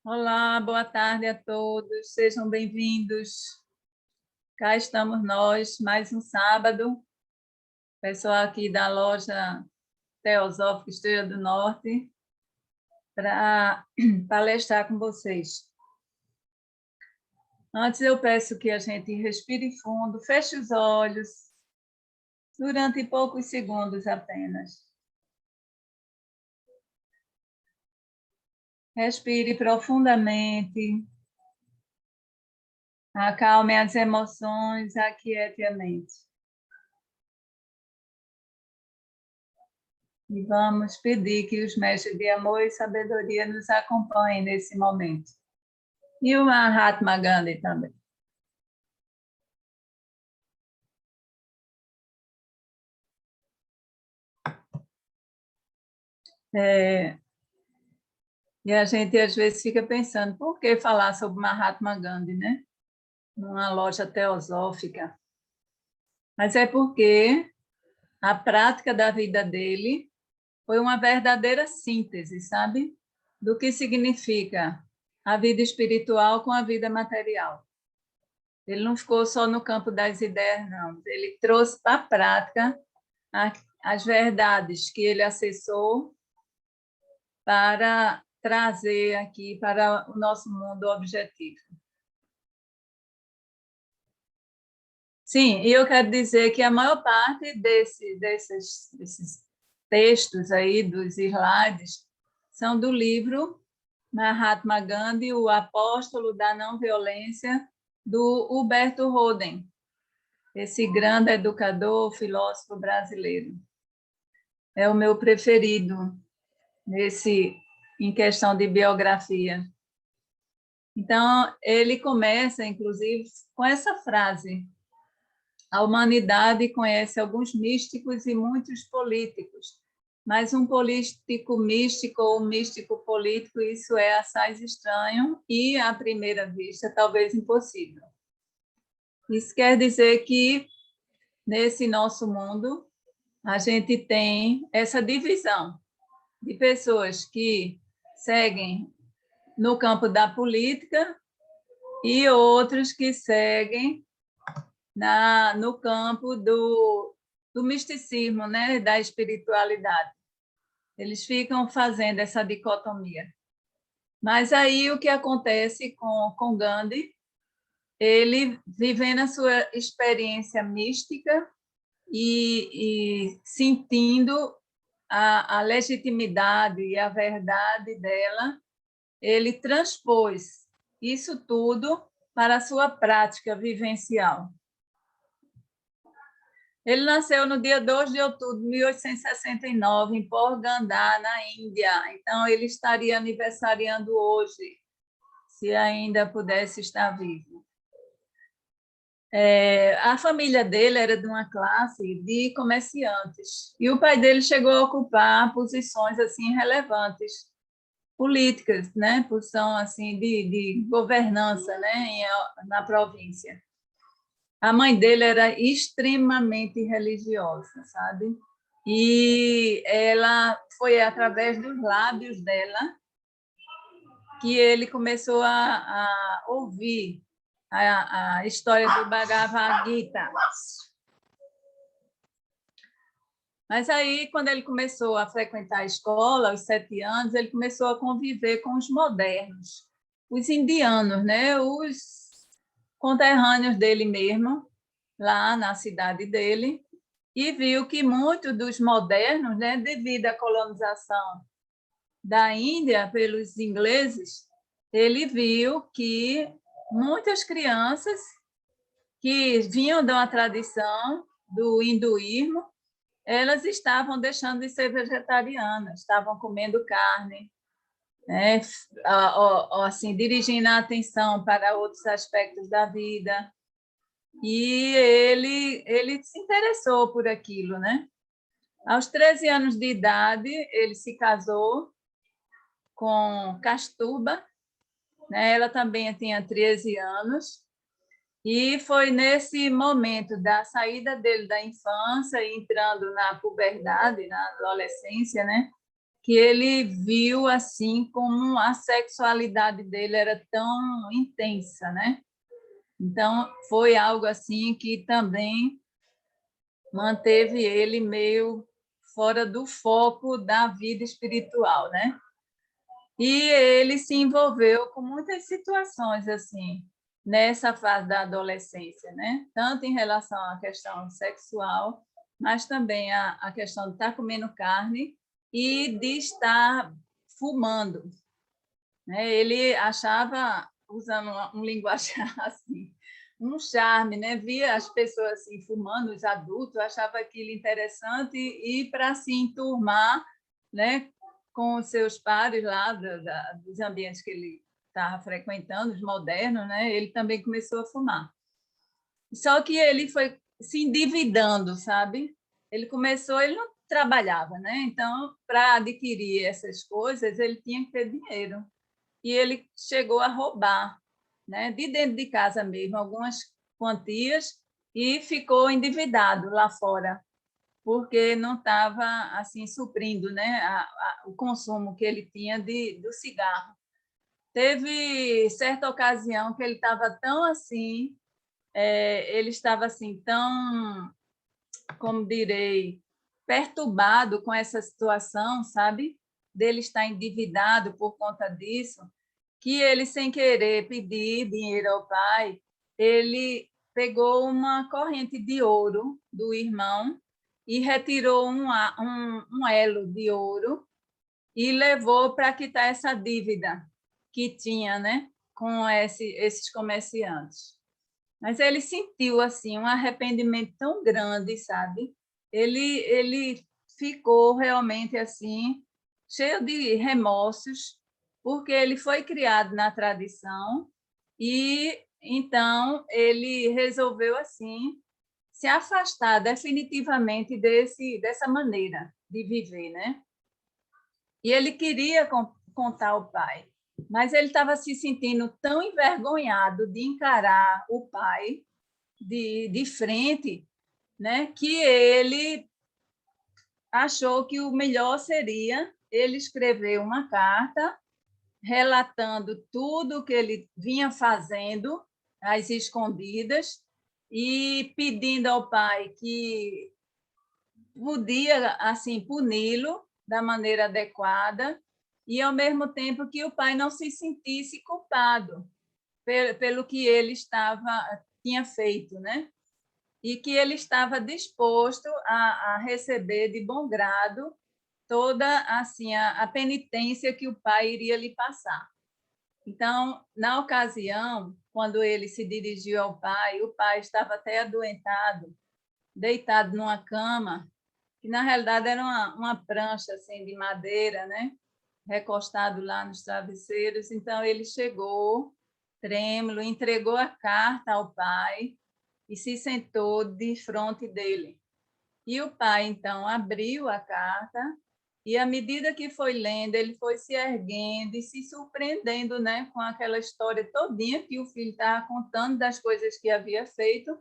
Olá, boa tarde a todos, sejam bem-vindos. Cá estamos nós, mais um sábado, pessoal aqui da loja Teosófica Estrela do Norte, para palestrar com vocês. Antes eu peço que a gente respire fundo, feche os olhos, durante poucos segundos apenas. Respire profundamente. Acalme as emoções, aquiete a mente. E vamos pedir que os mestres de amor e sabedoria nos acompanhem nesse momento. E o Mahatma Gandhi também. E a gente às vezes fica pensando, por que falar sobre Mahatma Gandhi, né? Numa loja teosófica. Mas é porque a prática da vida dele foi uma verdadeira síntese, sabe? Do que significa a vida espiritual com a vida material. Ele não ficou só no campo das ideias, não. Ele trouxe para a prática as verdades que ele acessou para trazer aqui para o nosso mundo objetivo. Sim, e eu quero dizer que a maior parte desses textos aí, dos slides, são do livro Mahatma Gandhi, o apóstolo da não violência, do Huberto Roden, esse grande educador, filósofo brasileiro. É o meu preferido em questão de biografia. Então, ele começa, inclusive, com essa frase: a humanidade conhece alguns místicos e muitos políticos, mas um político místico ou um místico político, isso é assaz estranho e, à primeira vista, talvez impossível. Isso quer dizer que, nesse nosso mundo, a gente tem essa divisão de pessoas que seguem no campo da política e outros que seguem no campo do misticismo, né, da espiritualidade. Eles ficam fazendo essa dicotomia. Mas aí o que acontece com Gandhi, ele vivendo a sua experiência mística e sentindo a legitimidade e a verdade dela, ele transpôs isso tudo para a sua prática vivencial. Ele nasceu no dia 2 de outubro de 1869, em Porgandá, na Índia. Então, ele estaria aniversariando hoje, se ainda pudesse estar vivo. A família dele era de uma classe de comerciantes, e o pai dele chegou a ocupar posições assim relevantes, políticas, né? Posição assim de governança, né? Na província. A mãe dele era extremamente religiosa, sabe? E ela foi através dos lábios dela que ele começou a ouvir a história do Bhagavad Gita. Mas aí, quando ele começou a frequentar a escola, aos 7 anos, ele começou a conviver com os modernos, os indianos, né? Os conterrâneos dele mesmo, lá na cidade dele, e viu que muitos dos modernos, né, devido à colonização da Índia pelos ingleses, ele viu que muitas crianças que vinham de uma tradição do hinduísmo, elas estavam deixando de ser vegetarianas, estavam comendo carne, né, assim, dirigindo a atenção para outros aspectos da vida. E ele se interessou por aquilo, né? Aos 13 anos de idade, ele se casou com Kasturba, né? Ela também tinha 13 anos, e foi nesse momento da saída dele da infância, entrando na puberdade, na adolescência, né? que ele viu assim como a sexualidade dele era tão intensa, né? Então, foi algo assim que também manteve ele meio fora do foco da vida espiritual, né? E ele se envolveu com muitas situações assim nessa fase da adolescência, né? Tanto em relação à questão sexual, mas também a questão de estar comendo carne e de estar fumando, né? Ele achava, usando um linguagem assim, um charme, né? Via as pessoas assim fumando, os adultos, achava aquilo interessante e para se enturmar, né? Com os seus pares lá dos ambientes que ele estava frequentando, os modernos, né? Ele também começou a fumar. Só que ele foi se endividando, sabe? Ele não trabalhava, né? Então, para adquirir essas coisas, ele tinha que ter dinheiro. E ele chegou a roubar, né? De dentro de casa mesmo, algumas quantias e ficou endividado lá fora, porque não estava assim suprindo, né, o consumo que ele tinha do cigarro. Teve certa ocasião que ele estava tão assim, ele estava assim tão, como direi, perturbado com essa situação, sabe? Dele estar endividado por conta disso, que ele, sem querer pedir dinheiro ao pai, ele pegou uma corrente de ouro do irmão e retirou um elo de ouro e levou para quitar essa dívida que tinha, né, com esses comerciantes. Mas ele sentiu assim um arrependimento tão grande, sabe? Ele ficou realmente assim cheio de remorsos, porque ele foi criado na tradição e então ele resolveu assim se afastar definitivamente dessa maneira de viver, né? E ele queria contar ao pai, mas ele estava se sentindo tão envergonhado de encarar o pai de frente, né, que ele achou que o melhor seria ele escrever uma carta relatando tudo o que ele vinha fazendo às escondidas e pedindo ao pai que podia assim puni-lo da maneira adequada e ao mesmo tempo que o pai não se sentisse culpado pelo que ele tinha feito, né? E que ele estava disposto a receber de bom grado toda assim a penitência que o pai iria lhe passar. Então, na ocasião, quando ele se dirigiu ao pai, o pai estava até adoentado, deitado numa cama, que na realidade era uma prancha assim de madeira, né? Recostado lá nos travesseiros. Então, ele chegou, trêmulo, entregou a carta ao pai e se sentou de frente dele. E o pai, então, abriu a carta e, à medida que foi lendo, ele foi se erguendo e se surpreendendo, né, com aquela história todinha que o filho estava contando das coisas que havia feito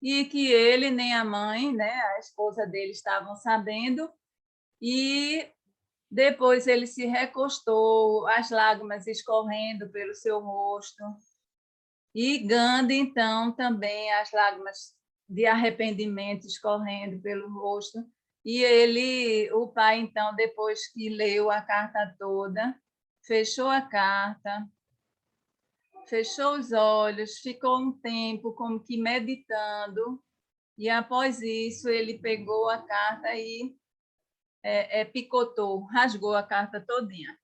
e que ele nem a mãe, né, a esposa dele, estavam sabendo. E depois ele se recostou, as lágrimas escorrendo pelo seu rosto. E Gandhi, então, também as lágrimas de arrependimento escorrendo pelo rosto. E o pai, então, depois que leu a carta toda, fechou a carta, fechou os olhos, ficou um tempo como que meditando, e após isso ele pegou a carta e picotou, rasgou a carta todinha.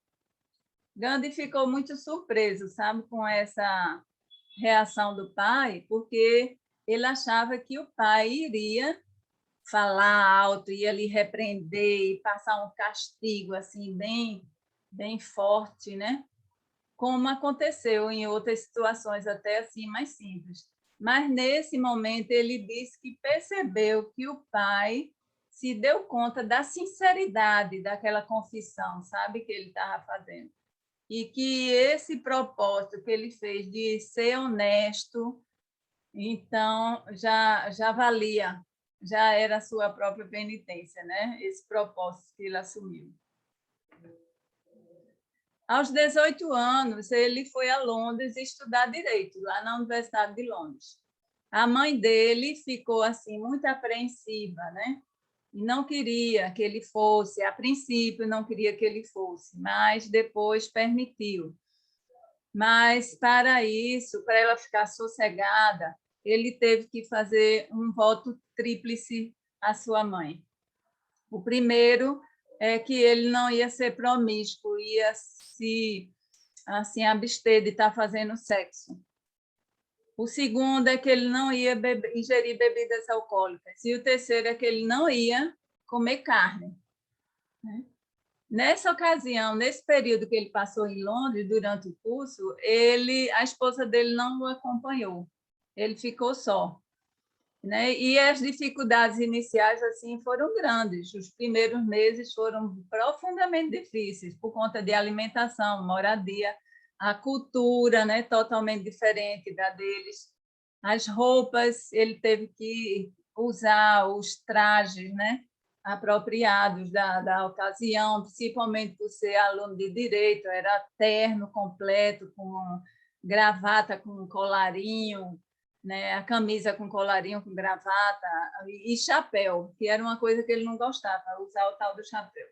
Gandhi ficou muito surpreso, sabe, com essa reação do pai, porque ele achava que o pai iria falar alto, ia lhe repreender e passar um castigo assim bem forte, né? Como aconteceu em outras situações até assim mais simples. Mas nesse momento ele disse que percebeu que o pai se deu conta da sinceridade daquela confissão, sabe, que ele estava fazendo e que esse propósito que ele fez de ser honesto, então já valia, já era a sua própria penitência, né? Esse propósito que ele assumiu. Aos 18 anos, ele foi a Londres estudar direito, lá na Universidade de Londres. A mãe dele ficou assim muito apreensiva, né? E não queria que ele fosse, a princípio não queria que ele fosse, mas depois permitiu. Mas para isso, para ela ficar sossegada, ele teve que fazer um voto tríplice à sua mãe. O primeiro é que ele não ia ser promíscuo, ia se assim abster de estar fazendo sexo. O segundo é que ele não ia ingerir bebidas alcoólicas. E o terceiro é que ele não ia comer carne. Nessa ocasião, nesse período que ele passou em Londres, durante o curso, a esposa dele não o acompanhou. Ele ficou só. Né? E as dificuldades iniciais assim foram grandes. Os primeiros meses foram profundamente difíceis por conta de alimentação, moradia, a cultura, né, totalmente diferente da deles. As roupas, ele teve que usar os trajes, né, apropriados da ocasião, principalmente por ser aluno de direito, era terno completo, com gravata, com colarinho, né, a camisa com colarinho, com gravata e chapéu, que era uma coisa que ele não gostava, usar o tal do chapéu.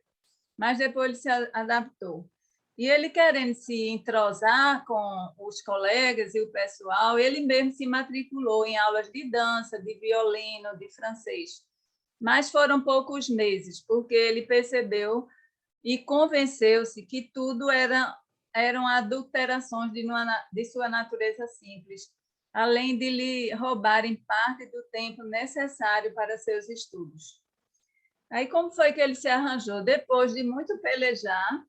Mas depois ele se adaptou. E ele, querendo se entrosar com os colegas e o pessoal, ele mesmo se matriculou em aulas de dança, de violino, de francês. Mas foram poucos meses, porque ele percebeu e convenceu-se que tudo eram adulterações de sua natureza simples, além de lhe roubarem parte do tempo necessário para seus estudos. Aí, como foi que ele se arranjou? Depois de muito pelejar,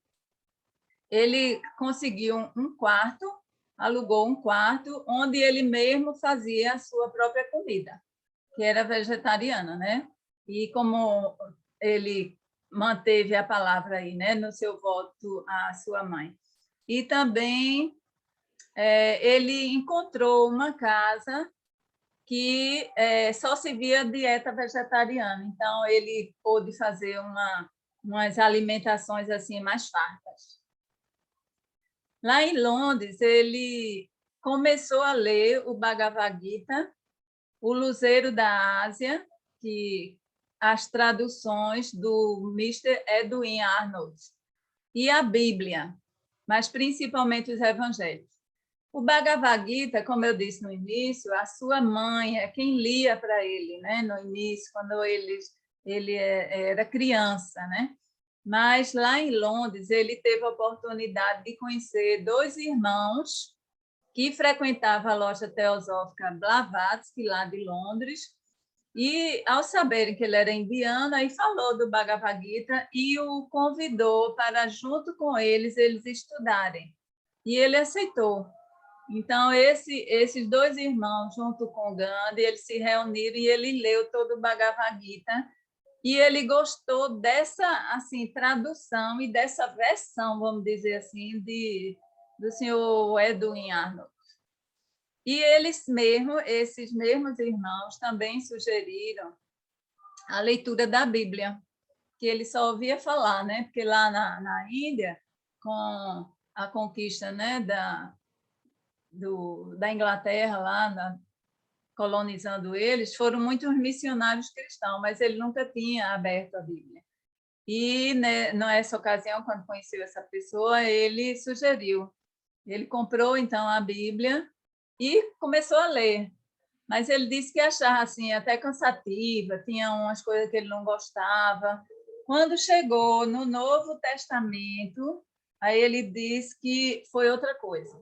ele conseguiu um quarto, alugou um quarto, onde ele mesmo fazia a sua própria comida, que era vegetariana, né? E como ele manteve a palavra aí, né, no seu voto à sua mãe. E também ele encontrou uma casa que só se via dieta vegetariana, então ele pôde fazer umas alimentações assim mais fartas. Lá em Londres, ele começou a ler o Bhagavad Gita, o Luzeiro da Ásia, que as traduções do Mr. Edwin Arnold, e a Bíblia, mas principalmente os evangelhos. O Bhagavad Gita, como eu disse no início, a sua mãe é quem lia para ele, né? No início, quando ele era criança, né? Mas lá em Londres ele teve a oportunidade de conhecer dois irmãos que frequentavam a loja teosófica Blavatsky, lá de Londres, e, ao saberem que ele era indiano, aí falou do Bhagavad Gita e o convidou para, junto com eles estudarem. E ele aceitou. Então, esses dois irmãos, junto com Gandhi, eles se reuniram e ele leu todo o Bhagavad Gita. E ele gostou dessa assim tradução e dessa versão, vamos dizer assim, do senhor Edwin Arnold. E esses mesmos irmãos, também sugeriram a leitura da Bíblia, que ele só ouvia falar, né? Porque lá na Índia, com a conquista, né, da Inglaterra, lá colonizando eles, foram muitos missionários cristãos, mas ele nunca tinha aberto a Bíblia. E, né, nessa ocasião, quando conheceu essa pessoa, ele sugeriu. Ele comprou, então, a Bíblia e começou a ler. Mas ele disse que achava assim, até cansativa, tinha umas coisas que ele não gostava. Quando chegou no Novo Testamento, aí ele disse que foi outra coisa,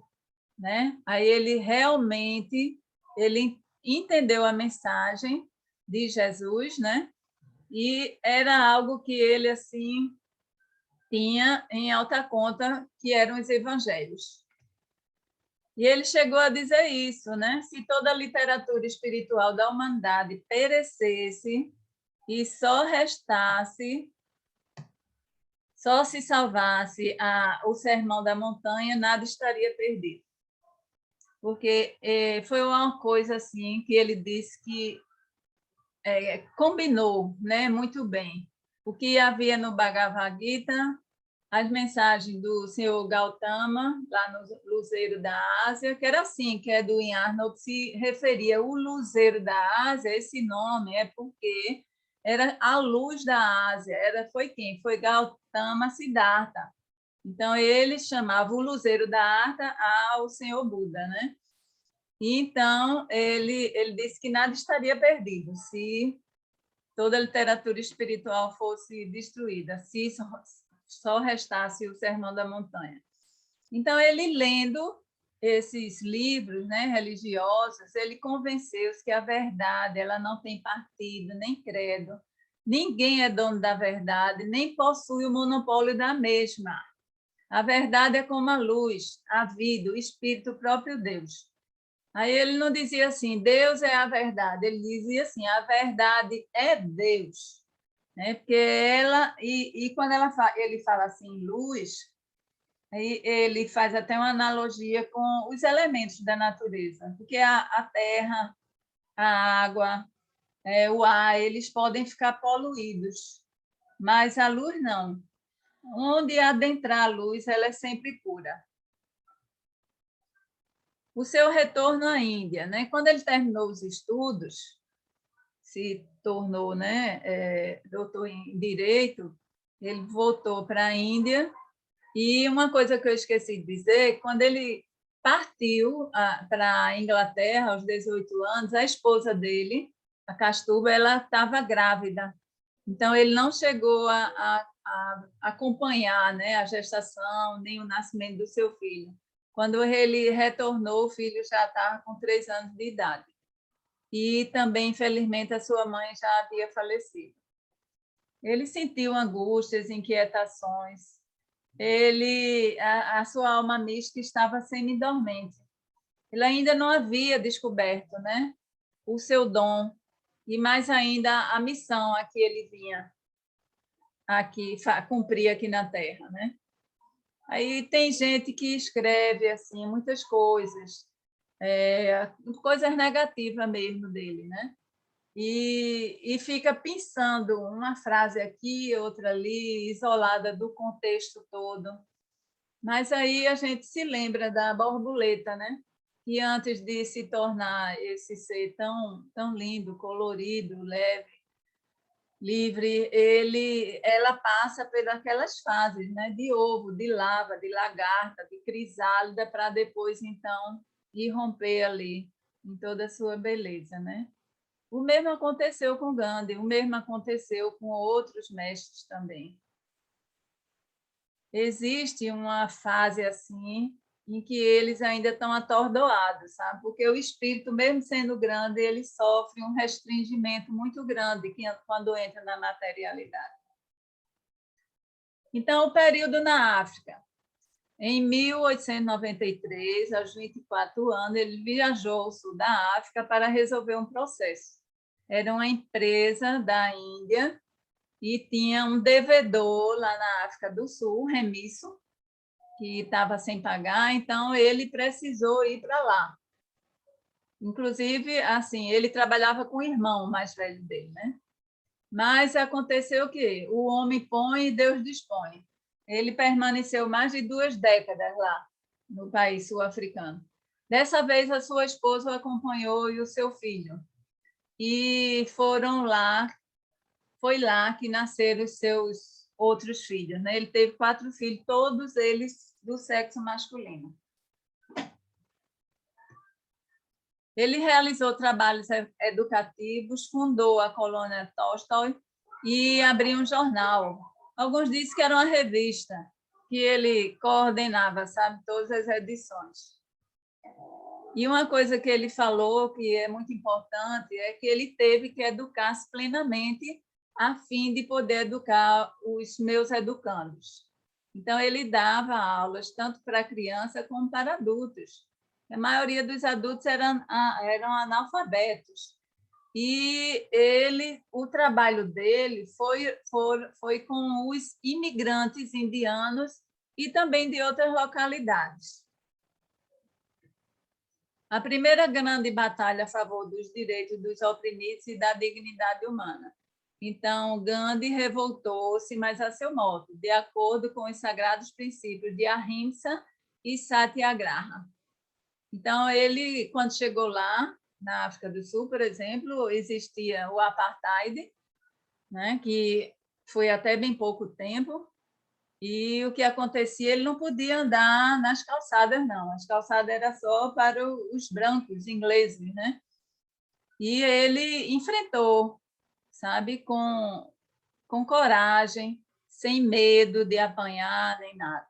né? Aí ele realmente ele entendeu a mensagem de Jesus, né? E era algo que ele assim tinha em alta conta, que eram os evangelhos. E ele chegou a dizer isso, né? Se toda a literatura espiritual da humanidade perecesse e só se salvasse o Sermão da Montanha, nada estaria perdido. Porque foi uma coisa assim que ele disse que combinou, né, muito bem. O que havia no Bhagavad Gita, as mensagens do senhor Gautama, lá no Luzeiro da Ásia, que era assim, que Edwin Arnold se referia. O Luzeiro da Ásia, esse nome é porque era a luz da Ásia. Foi quem? Foi Gautama Siddhartha. Então, ele chamava o Luzeiro da Ásia ao senhor Buda, né? Então, ele disse que nada estaria perdido se toda a literatura espiritual fosse destruída, se só restasse o Sermão da Montanha. Então, ele lendo esses livros, né, religiosos, ele convenceu-se que a verdade ela não tem partido, nem credo. Ninguém é dono da verdade, nem possui o monopólio da mesma. A verdade é como a luz, a vida, o Espírito, o próprio Deus. Aí ele não dizia assim, Deus é a verdade, ele dizia assim, a verdade é Deus. Né? Porque ela, quando ele fala assim, luz, aí ele faz até uma analogia com os elementos da natureza, porque a terra, a água, o ar, eles podem ficar poluídos, mas a luz não. Onde adentrar a luz, ela é sempre pura. O seu retorno à Índia, né? Quando ele terminou os estudos, se tornou, né, doutor em Direito, ele voltou para a Índia. E uma coisa que eu esqueci de dizer, quando ele partiu para a Inglaterra aos 18 anos, a esposa dele, a Kastuba, ela estava grávida. Então, ele não chegou a acompanhar, né, a gestação, nem o nascimento do seu filho. Quando ele retornou, o filho já estava com 3 anos de idade. E também, infelizmente, a sua mãe já havia falecido. Ele sentiu angústias, inquietações. A sua alma mística estava semidormente. Ele ainda não havia descoberto, né, o seu dom e mais ainda a missão a que ele vinha aqui cumprir aqui na Terra, né? Aí tem gente que escreve assim muitas coisas, coisas negativas mesmo dele, né? E fica pensando uma frase aqui, outra ali, isolada do contexto todo. Mas aí a gente se lembra da borboleta, né? Que antes de se tornar esse ser tão lindo, colorido, leve, livre, ela passa por aquelas fases, né? De ovo, de lava, de lagarta, de crisálida, para depois, então, ir romper ali em toda a sua beleza, né? O mesmo aconteceu com Gandhi, o mesmo aconteceu com outros mestres também. Existe uma fase assim em que eles ainda estão atordoados, sabe? Porque o espírito, mesmo sendo grande, ele sofre um restringimento muito grande quando entra na materialidade. Então, o período na África. Em 1893, aos 24 anos, ele viajou ao sul da África para resolver um processo. Era uma empresa da Índia e tinha um devedor lá na África do Sul, remisso, que estava sem pagar, então ele precisou ir para lá. Inclusive, assim, ele trabalhava com o irmão mais velho dele, né? Mas aconteceu que o homem põe e Deus dispõe. Ele permaneceu mais de 2 décadas lá, no país sul-africano. Dessa vez, a sua esposa o acompanhou e o seu filho. E foram lá, foi lá que nasceram os seus outros filhos, né? Ele teve 4 filhos, todos eles do sexo masculino. Ele realizou trabalhos educativos, fundou a colônia Tolstói e abriu um jornal. Alguns dizem que era uma revista que ele coordenava, sabe, todas as edições. E uma coisa que ele falou que é muito importante é que ele teve que educar-se plenamente a fim de poder educar os meus educandos. Então, ele dava aulas tanto para criança como para adultos. A maioria dos adultos eram analfabetos. E o trabalho dele foi com os imigrantes indianos e também de outras localidades. A primeira grande batalha a favor dos direitos dos oprimidos e da dignidade humana. Então, Gandhi revoltou-se, mas a seu modo, de acordo com os sagrados princípios de Ahimsa e Satyagraha. Então, ele, quando chegou lá, na África do Sul, por exemplo, existia o apartheid, né, que foi até bem pouco tempo, e o que acontecia, ele não podia andar nas calçadas, não. As calçadas eram só para os brancos, ingleses, né? E ele enfrentou, sabe, com coragem, sem medo de apanhar nem nada.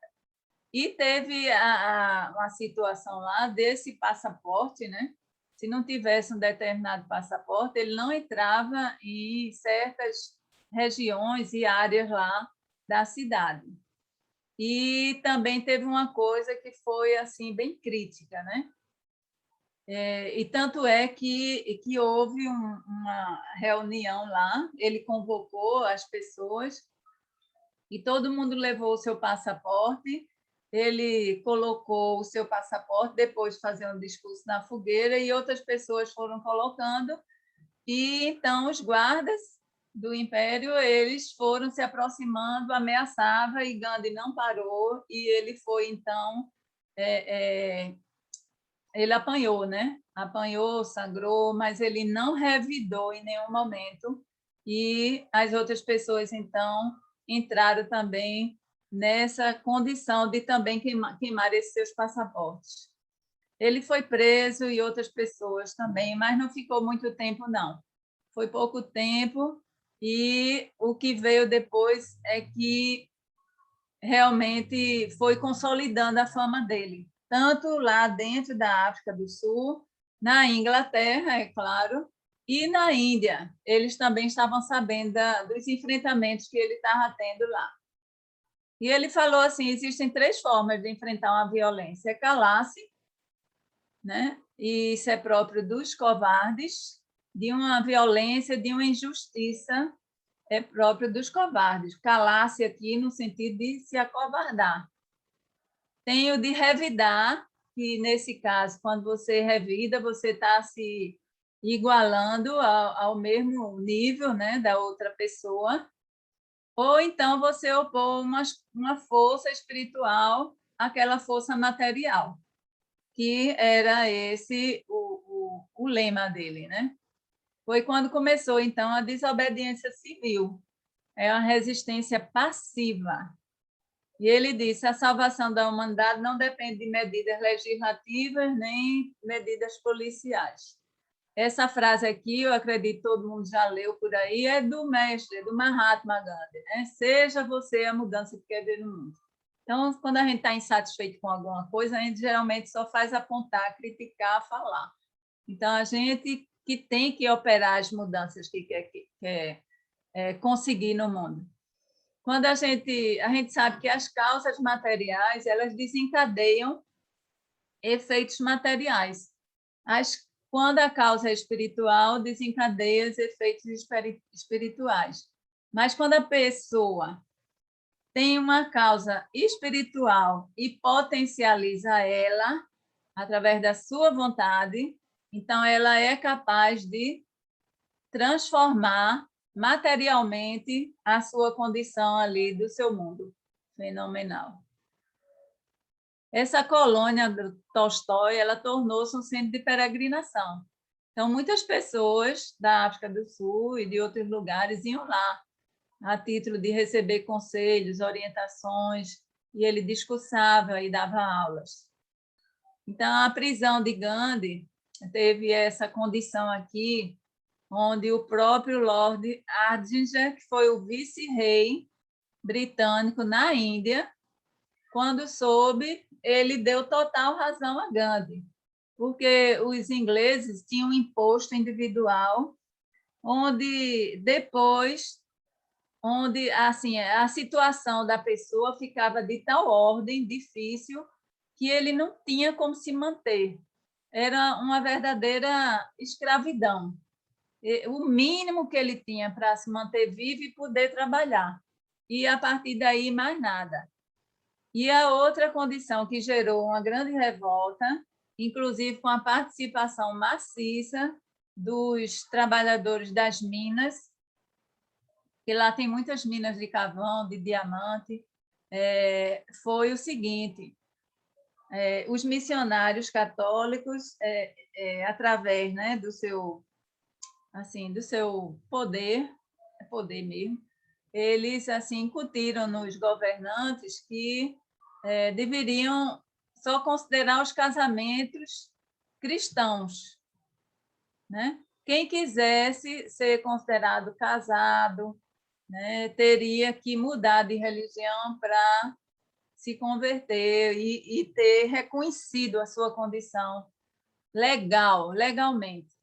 E teve uma situação lá desse passaporte, né? Se não tivesse um determinado passaporte, ele não entrava em certas regiões e áreas lá da cidade. E também teve uma coisa que foi assim bem crítica, né? E tanto é que houve uma reunião lá, ele convocou as pessoas e todo mundo levou o seu passaporte, ele colocou o seu passaporte, depois de fazer um discurso na fogueira, e outras pessoas foram colocando, e então os guardas do Império eles foram se aproximando, ameaçava, e Gandhi não parou, e ele foi, então, ele apanhou, né? Apanhou, sangrou, mas ele não revidou em nenhum momento, e as outras pessoas, então, entraram também nessa condição de também queimar esses seus passaportes. Ele foi preso e outras pessoas também, mas não ficou muito tempo, não. Foi pouco tempo, e o que veio depois é que realmente foi consolidando a fama dele, tanto lá dentro da África do Sul, na Inglaterra, é claro, e na Índia. Eles também estavam sabendo dos enfrentamentos que ele estava tendo lá. E ele falou assim, existem 3 formas de enfrentar uma violência: é calar-se, né? E isso é próprio dos covardes, de uma violência, de uma injustiça, é próprio dos covardes. Calar-se aqui no sentido de se acovardar. Tem o de revidar, que nesse caso, quando você revida, você está se igualando ao mesmo nível, né, da outra pessoa, ou então você opor uma força espiritual àquela força material, que era esse o lema dele, né? Foi quando começou, então, a desobediência civil, é a resistência passiva. E ele disse: a salvação da humanidade não depende de medidas legislativas nem medidas policiais. Essa frase aqui, eu acredito que todo mundo já leu por aí, é do mestre, do Mahatma Gandhi, né? Seja você a mudança que quer ver no mundo. Então, quando a gente está insatisfeito com alguma coisa, a gente geralmente só faz apontar, criticar, falar. Então, a gente que tem que operar as mudanças que quer conseguir no mundo. Quando a gente sabe que as causas materiais elas desencadeiam efeitos materiais. Quando a causa é espiritual, desencadeia os efeitos espirituais. Mas quando a pessoa tem uma causa espiritual e potencializa ela através da sua vontade, então ela é capaz de transformar materialmente a sua condição ali do seu mundo. Fenomenal. Essa colônia do Tolstói, ela tornou-se um centro de peregrinação. Então, muitas pessoas da África do Sul e de outros lugares iam lá a título de receber conselhos, orientações, e ele discursava e dava aulas. Então, a prisão de Gandhi teve essa condição aqui, onde o próprio Lord Ardinger, que foi o vice-rei britânico na Índia, quando soube, ele deu total razão a Gandhi, porque os ingleses tinham um imposto individual, onde depois, onde assim a situação da pessoa ficava de tal ordem difícil que ele não tinha como se manter. Era uma verdadeira escravidão. O mínimo que ele tinha para se manter vivo e poder trabalhar. E, a partir daí, mais nada. E a outra condição que gerou uma grande revolta, inclusive com a participação maciça dos trabalhadores das minas, que lá tem muitas minas de carvão, de diamante, foi o seguinte: os missionários católicos, através, né, do seu poder, poder mesmo, eles assim incutiram nos governantes que deveriam só considerar os casamentos cristãos, né? Quem quisesse ser considerado casado, né, teria que mudar de religião para se converter e ter reconhecido a sua condição legalmente,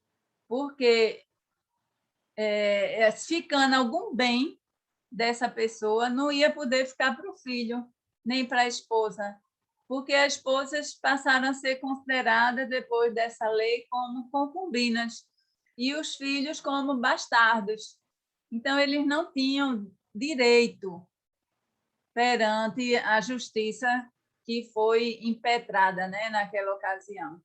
porque ficando algum bem dessa pessoa, não ia poder ficar para o filho, nem para a esposa, porque as esposas passaram a ser consideradas, depois dessa lei, como concubinas, e os filhos como bastardos. Então, eles não tinham direito perante a justiça que foi impetrada, né, naquela ocasião.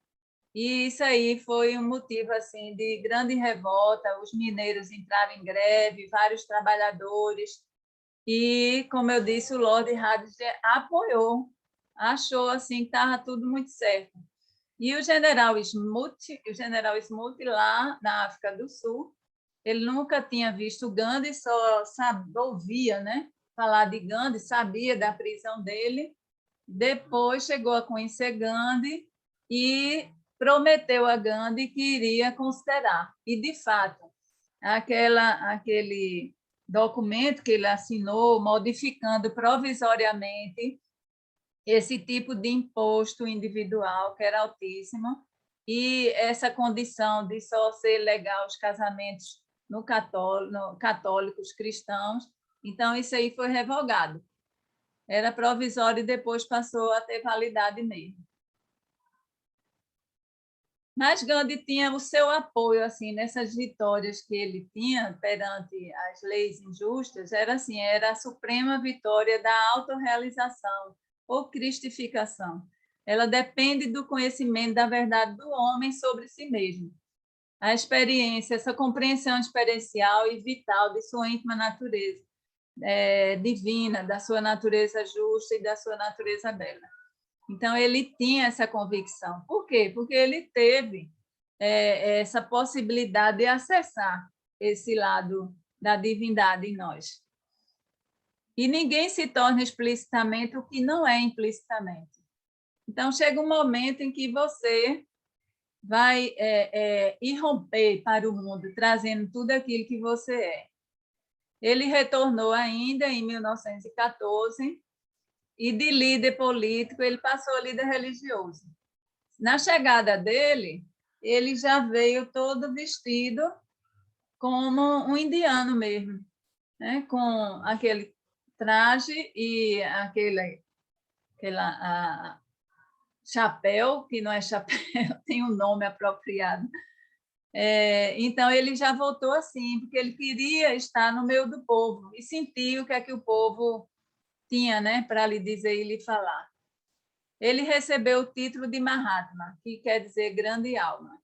E isso aí foi um motivo assim de grande revolta. Os mineiros entraram em greve, vários trabalhadores. E, como eu disse, o Lord Hadinger apoiou, achou assim que estava tudo muito certo. E o general Smoot, lá na África do Sul, ele nunca tinha visto Gandhi, só ouvia, né, falar de Gandhi, sabia da prisão dele. Depois chegou a conhecer Gandhi e prometeu a Gandhi que iria considerar. E, de fato, aquele documento que ele assinou, modificando provisoriamente esse tipo de imposto individual, que era altíssimo, e essa condição de só ser legal os casamentos no católicos cristãos. Então, isso aí foi revogado. Era provisório e depois passou a ter validade mesmo. Mas Gandhi tinha o seu apoio assim nessas vitórias que ele tinha perante as leis injustas, era a suprema vitória da autorrealização ou cristificação. Ela depende do conhecimento da verdade do homem sobre si mesmo. A experiência, essa compreensão experiencial e vital de sua íntima natureza divina, da sua natureza justa e da sua natureza bela. Então, ele tinha essa convicção. Por quê? Porque ele teve essa possibilidade de acessar esse lado da divindade em nós. E ninguém se torna explicitamente o que não é implicitamente. Então, chega um momento em que você vai irromper para o mundo, trazendo tudo aquilo que você é. Ele retornou ainda em 1914 e de líder político ele passou a líder religioso. Na chegada dele, ele já veio todo vestido como um indiano mesmo, né? Com aquele traje e aquela chapéu, que não é chapéu, tem um nome apropriado. Então, ele já voltou assim, porque ele queria estar no meio do povo e sentir o que é que o povo tinha, né, para lhe dizer e lhe falar. Ele recebeu o título de Mahatma, que quer dizer grande alma.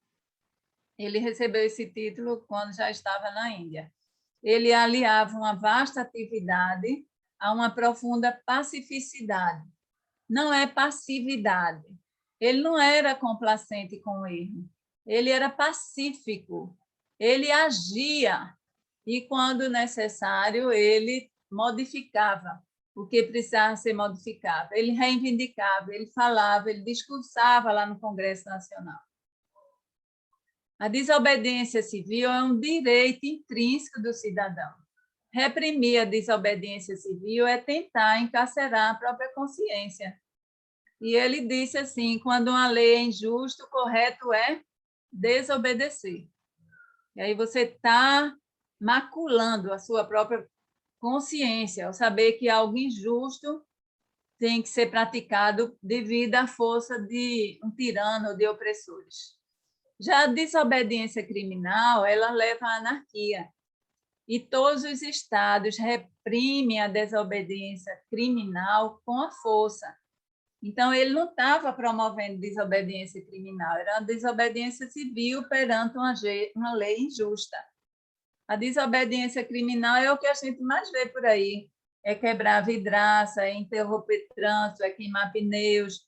Ele recebeu esse título quando já estava na Índia. Ele aliava uma vasta atividade a uma profunda pacificidade. Não é passividade. Ele não era complacente com o erro. Ele era pacífico. Ele agia e, quando necessário, ele modificava o que precisava ser modificado. Ele reivindicava, ele falava, ele discursava lá no Congresso Nacional. A desobediência civil é um direito intrínseco do cidadão. Reprimir a desobediência civil é tentar encarcerar a própria consciência. E ele disse assim: quando uma lei é injusta, o correto é desobedecer. E aí você está maculando a sua própria consciência, ao saber que algo injusto tem que ser praticado devido à força de um tirano ou de opressores. Já a desobediência criminal, ela leva à anarquia. E todos os estados reprimem a desobediência criminal com a força. Então, ele não estava promovendo desobediência criminal, era uma desobediência civil perante uma lei injusta. A desobediência criminal é o que a gente mais vê por aí. É quebrar vidraça, é interromper trânsito, é queimar pneus,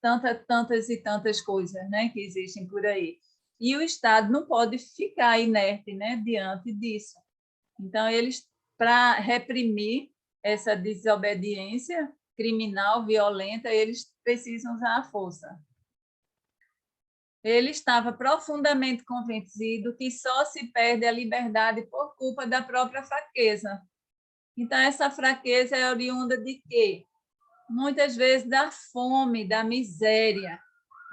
tantas e tantas coisas, né, que existem por aí. E o Estado não pode ficar inerte, né, diante disso. Então, eles, para reprimir essa desobediência criminal, violenta, eles precisam usar a força. Ele estava profundamente convencido que só se perde a liberdade por culpa da própria fraqueza. Então, essa fraqueza é oriunda de quê? Muitas vezes da fome, da miséria.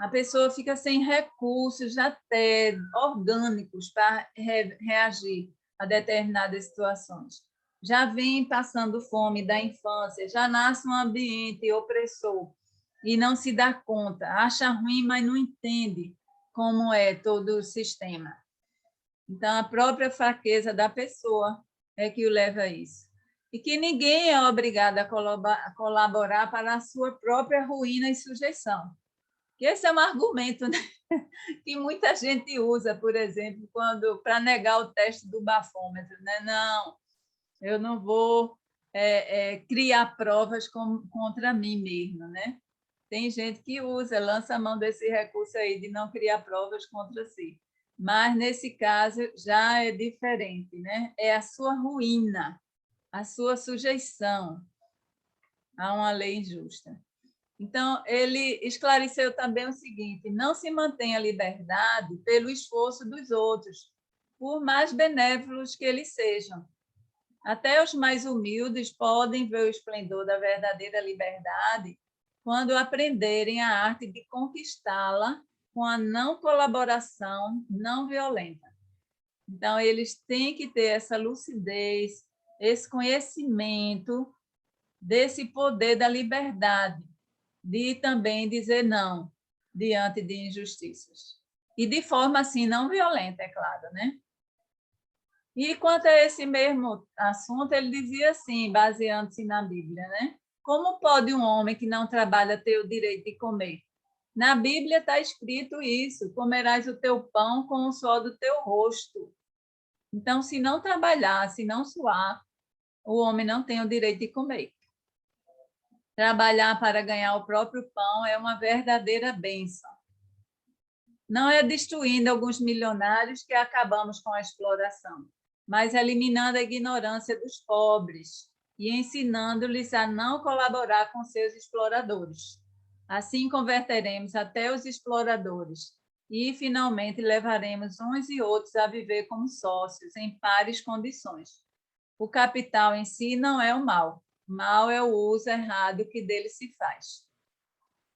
A pessoa fica sem recursos até orgânicos para reagir a determinadas situações. Já vem passando fome da infância, já nasce um ambiente opressor e não se dá conta, acha ruim, mas não entende como é todo o sistema. Então, a própria fraqueza da pessoa é que o leva a isso. E que ninguém é obrigado a colaborar para a sua própria ruína e sujeição. Que esse é um argumento, né? Que muita gente usa, por exemplo, quando para negar o teste do bafômetro. Né? Não, eu não vou criar provas contra mim mesma. Né? Tem gente que usa, lança a mão desse recurso aí de não criar provas contra si. Mas, nesse caso, já é diferente, né? É a sua ruína, a sua sujeição a uma lei injusta. Então, ele esclareceu também o seguinte: não se mantém a liberdade pelo esforço dos outros, por mais benévolos que eles sejam. Até os mais humildes podem ver o esplendor da verdadeira liberdade quando aprenderem a arte de conquistá-la com a não colaboração não violenta. Então, eles têm que ter essa lucidez, esse conhecimento desse poder da liberdade, de também dizer não diante de injustiças. E de forma assim, não violenta, é claro, né? E quanto a esse mesmo assunto, ele dizia assim, baseando-se na Bíblia, né? Como pode um homem que não trabalha ter o direito de comer? Na Bíblia está escrito isso: comerás o teu pão com o suor do teu rosto. Então, se não trabalhar, se não suar, o homem não tem o direito de comer. Trabalhar para ganhar o próprio pão é uma verdadeira bênção. Não é destruindo alguns milionários que acabamos com a exploração, mas eliminando a ignorância dos pobres e ensinando-lhes a não colaborar com seus exploradores. Assim converteremos até os exploradores e, finalmente, levaremos uns e outros a viver como sócios, em pares condições. O capital em si não é o mal. Mal é o uso errado que dele se faz.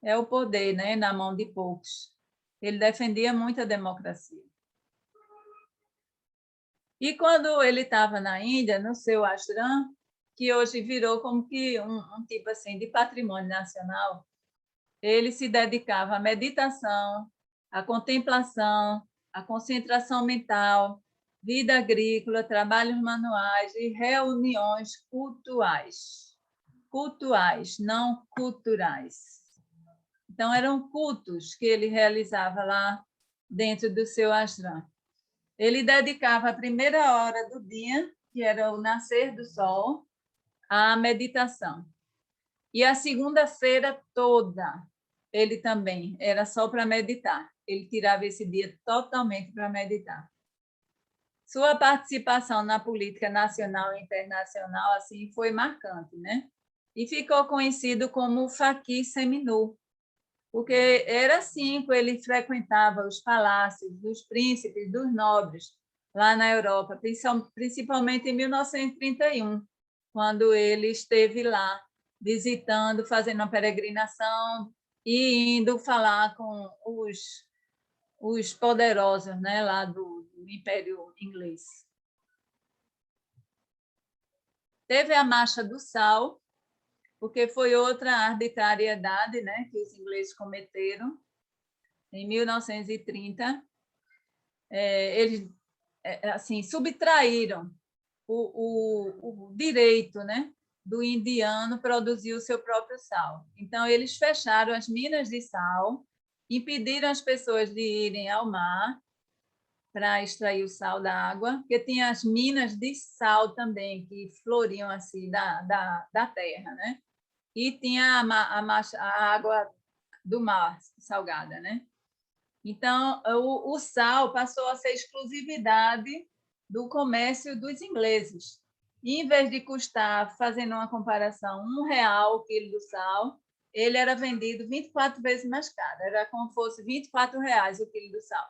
É o poder, né, na mão de poucos. Ele defendia muito a democracia. E quando ele estava na Índia, no seu ashram, que hoje virou como que um tipo assim de patrimônio nacional, ele se dedicava à meditação, à contemplação, à concentração mental, vida agrícola, trabalhos manuais e reuniões cultuais. Cultuais, não culturais. Então, eram cultos que ele realizava lá dentro do seu ashram. Ele dedicava a primeira hora do dia, que era o nascer do sol, à meditação. E a segunda-feira toda, ele também era só para meditar. Ele tirava esse dia totalmente para meditar. Sua participação na política nacional e internacional assim foi marcante, né? E ficou conhecido como Faqih Seminu, porque era assim que ele frequentava os palácios dos príncipes, dos nobres, lá na Europa, principalmente em 1931, quando ele esteve lá visitando, fazendo uma peregrinação e indo falar com os poderosos, né, lá do Império Inglês. Teve a Marcha do Sal, porque foi outra arbitrariedade, né, que os ingleses cometeram. Em 1930, eles assim, subtraíram o direito, né, do indiano produzir o seu próprio sal. Então, eles fecharam as minas de sal, impediram as pessoas de irem ao mar para extrair o sal da água, porque tinha as minas de sal também, que floriam assim da terra, né? E tinha a água do mar salgada, né? Então, o sal passou a ser exclusividade do comércio dos ingleses. E, em vez de custar, fazendo uma comparação, R$ 1 o quilo do sal, ele era vendido 24 vezes mais caro, era como se fosse R$ 24 o quilo do sal.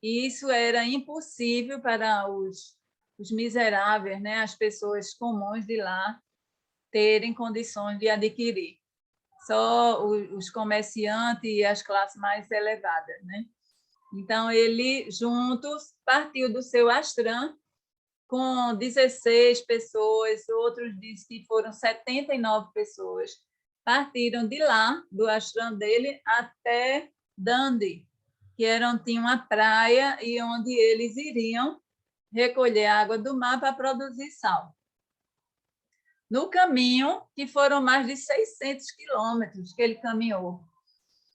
E isso era impossível para os miseráveis, né? As pessoas comuns de lá, terem condições de adquirir. Só os comerciantes e as classes mais elevadas, né? Então, ele, juntos, partiu do seu ashram com 16 pessoas, outros dizem que foram 79 pessoas, partiram de lá, do ashram dele, até Dundee, que tinha uma praia e onde eles iriam recolher água do mar para produzir sal. No caminho, que foram mais de 600 quilômetros que ele caminhou,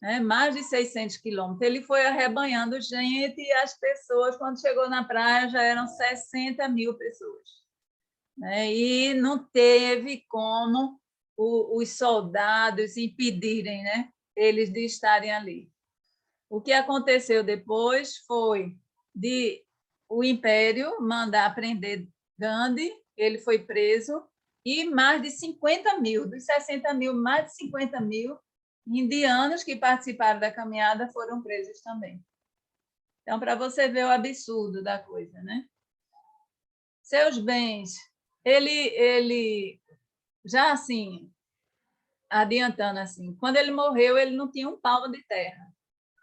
né? Mais de 600 quilômetros. Ele foi arrebanhando gente e as pessoas, quando chegou na praia, já eram 60 mil pessoas. Né? E não teve como os soldados impedirem, né, eles de estarem ali. O que aconteceu depois foi de o Império mandar prender Gandhi, ele foi preso, e mais de 50 mil, dos 60 mil, mais de 50 mil indianos que participaram da caminhada foram presos também. Então, para você ver o absurdo da coisa, né? Seus bens, ele já assim, adiantando assim, quando ele morreu, ele não tinha um palmo de terra.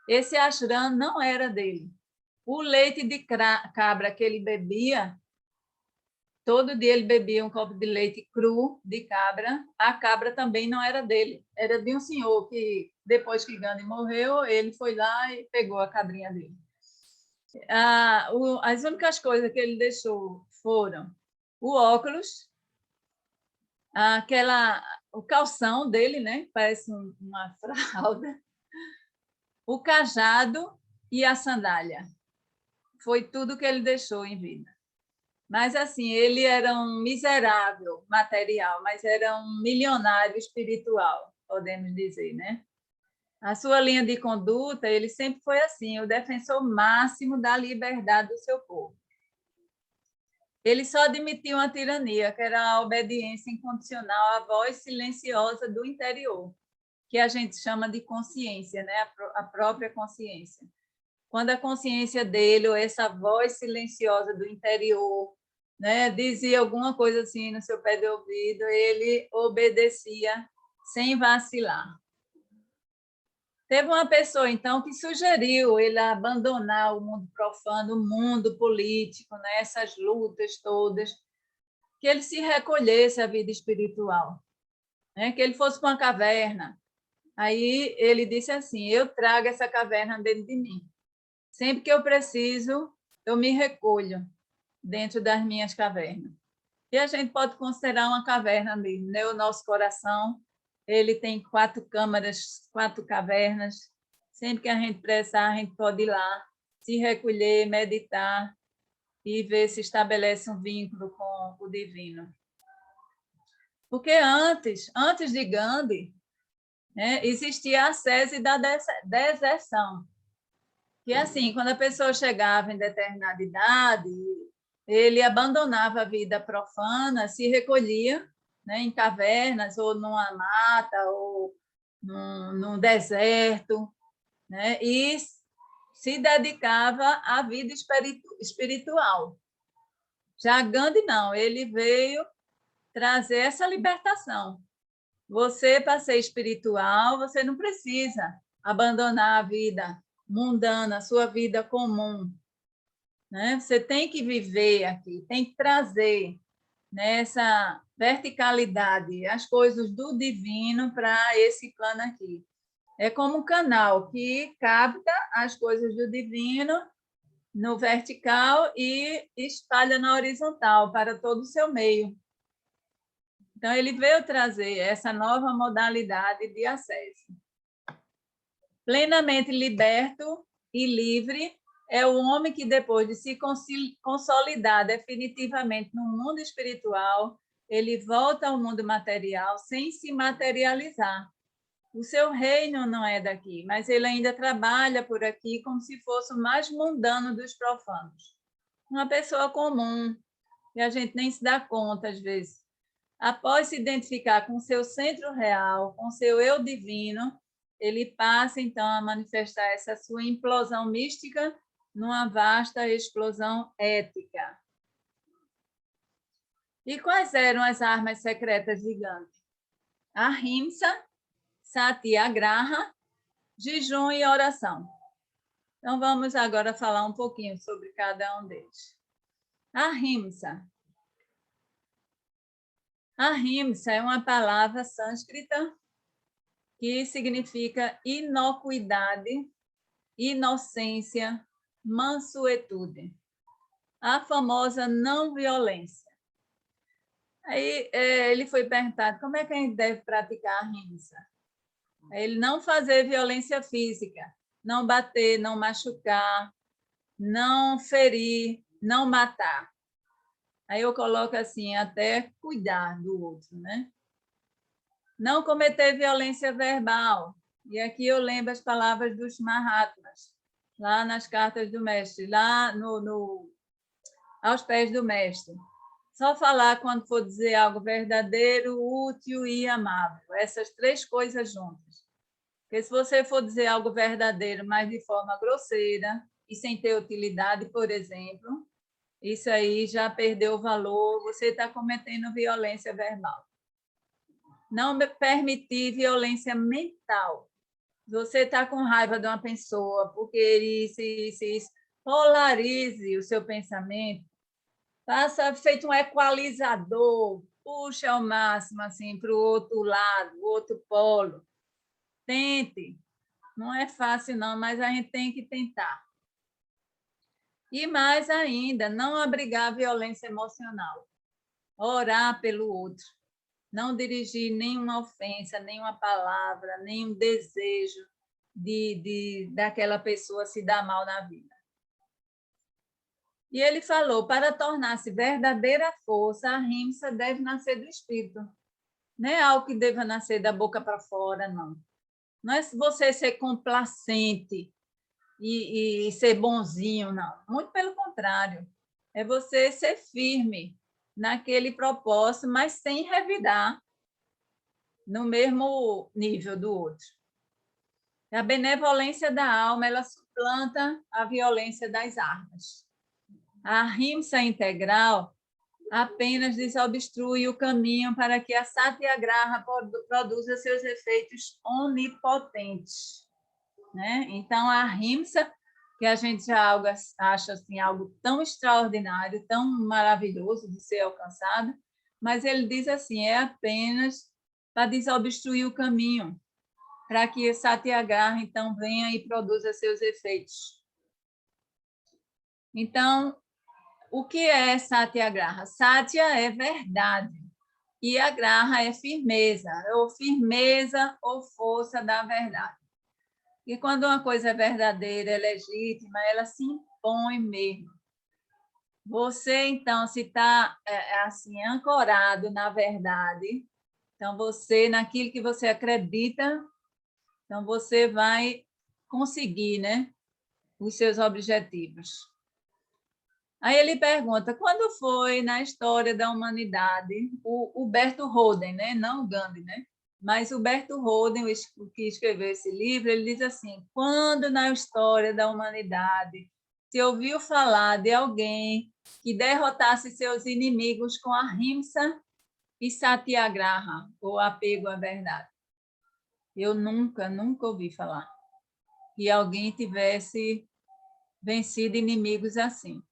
Esse ashram não era dele. O leite de cabra que ele bebia, todo dia ele bebia um copo de leite cru de cabra. A cabra também não era dele, era de um senhor que, depois que Gandhi morreu, ele foi lá e pegou a cabrinha dele. As únicas coisas que ele deixou foram o óculos, o calção dele, né? Parece uma fralda, o cajado e a sandália. Foi tudo que ele deixou em vida. Mas, assim, ele era um miserável material, mas era um milionário espiritual, podemos dizer, né? A sua linha de conduta, ele sempre foi assim, o defensor máximo da liberdade do seu povo. Ele só admitiu uma tirania, que era a obediência incondicional à voz silenciosa do interior, que a gente chama de consciência, né? A própria consciência. Quando a consciência dele, ou essa voz silenciosa do interior, né, dizia alguma coisa assim no seu pé de ouvido, ele obedecia sem vacilar. Teve uma pessoa, então, que sugeriu ele abandonar o mundo profano, o mundo político, né, essas lutas todas, que ele se recolhesse à vida espiritual, né, que ele fosse para uma caverna. Aí ele disse assim, eu trago essa caverna dentro de mim. Sempre que eu preciso, eu me recolho dentro das minhas cavernas. E a gente pode considerar uma caverna mesmo, né? O nosso coração, ele tem 4 câmaras, 4 cavernas. Sempre que a gente precisar, a gente pode ir lá, se recolher, meditar e ver se estabelece um vínculo com o divino. Porque antes de Gandhi, né, existia a sese da deserção. Que assim, quando a pessoa chegava em determinada idade, ele abandonava a vida profana, se recolhia, né, em cavernas ou numa mata ou num deserto, né, e se dedicava à vida espiritual. Já Gandhi não, ele veio trazer essa libertação. Você, para ser espiritual, você não precisa abandonar a vida mundana, a sua vida comum, né? Você tem que viver aqui, tem que trazer nessa verticalidade as coisas do divino para esse plano aqui. É como um canal que capta as coisas do divino no vertical e espalha na horizontal para todo o seu meio. Então, ele veio trazer essa nova modalidade de acesso. Plenamente liberto e livre, é o homem que, depois de se consolidar definitivamente no mundo espiritual, ele volta ao mundo material sem se materializar. O seu reino não é daqui, mas ele ainda trabalha por aqui como se fosse o mais mundano dos profanos. Uma pessoa comum, e a gente nem se dá conta, às vezes. Após se identificar com o seu centro real, com o seu eu divino, ele passa, então, a manifestar essa sua implosão mística numa vasta explosão ética. E quais eram as armas secretas de Gandhi? Ahimsa, Satyagraha, jejum e oração. Então, vamos agora falar um pouquinho sobre cada um deles. Ahimsa. Ahimsa é uma palavra sânscrita que significa inocuidade, inocência, mansuetude. A famosa não violência. Aí ele foi perguntado como é que a gente deve praticar a ahimsa. Ele não fazer violência física, não bater, não machucar, não ferir, não matar. Aí eu coloco assim, até cuidar do outro, né? Não cometer violência verbal. E aqui eu lembro as palavras dos Mahatmas, lá nas cartas do mestre, lá aos pés do mestre. Só falar quando for dizer algo verdadeiro, útil e amável. Essas três coisas juntas. Porque se você for dizer algo verdadeiro, mas de forma grosseira e sem ter utilidade, por exemplo, isso aí já perdeu o valor, você está cometendo violência verbal. Não permitir violência mental. Você está com raiva de uma pessoa porque ele se polarize o seu pensamento, faça feito um equalizador, puxa ao máximo assim para o outro lado, o outro polo. Tente. Não é fácil, não, mas a gente tem que tentar. E mais ainda, não abrigar a violência emocional. Orar pelo outro. Não dirigir nenhuma ofensa, nenhuma palavra, nenhum desejo daquela pessoa se dar mal na vida. E ele falou, para tornar-se verdadeira força, a ahimsa deve nascer do espírito. Não é algo que deva nascer da boca para fora, não. Não é você ser complacente e ser bonzinho, não. Muito pelo contrário. É você ser firme naquele propósito, mas sem revidar no mesmo nível do outro. A benevolência da alma, ela suplanta a violência das armas. A ahimsa integral apenas desobstrui o caminho para que a satyagraha produza seus efeitos onipotentes. Né? Então, a ahimsa, que a gente já acha assim, algo tão extraordinário, tão maravilhoso de ser alcançado, mas ele diz assim, é apenas para desobstruir o caminho, para que esse satyagraha, então, venha e produza seus efeitos. Então, o que é satyagraha? Satya é verdade, e a graha é firmeza, ou força da verdade. E quando uma coisa é verdadeira, é legítima, ela se impõe mesmo. Você, então, se está assim, ancorado na verdade, então você, naquilo que você acredita, então você vai conseguir, né, os seus objetivos. Aí ele pergunta, quando foi na história da humanidade, o Berto Roden, né, não o Gandhi, né? Mas o Berto Roden, que escreveu esse livro, ele diz assim, quando na história da humanidade se ouviu falar de alguém que derrotasse seus inimigos com ahimsa e satyagraha, ou apego à verdade. Eu nunca ouvi falar que alguém tivesse vencido inimigos assim.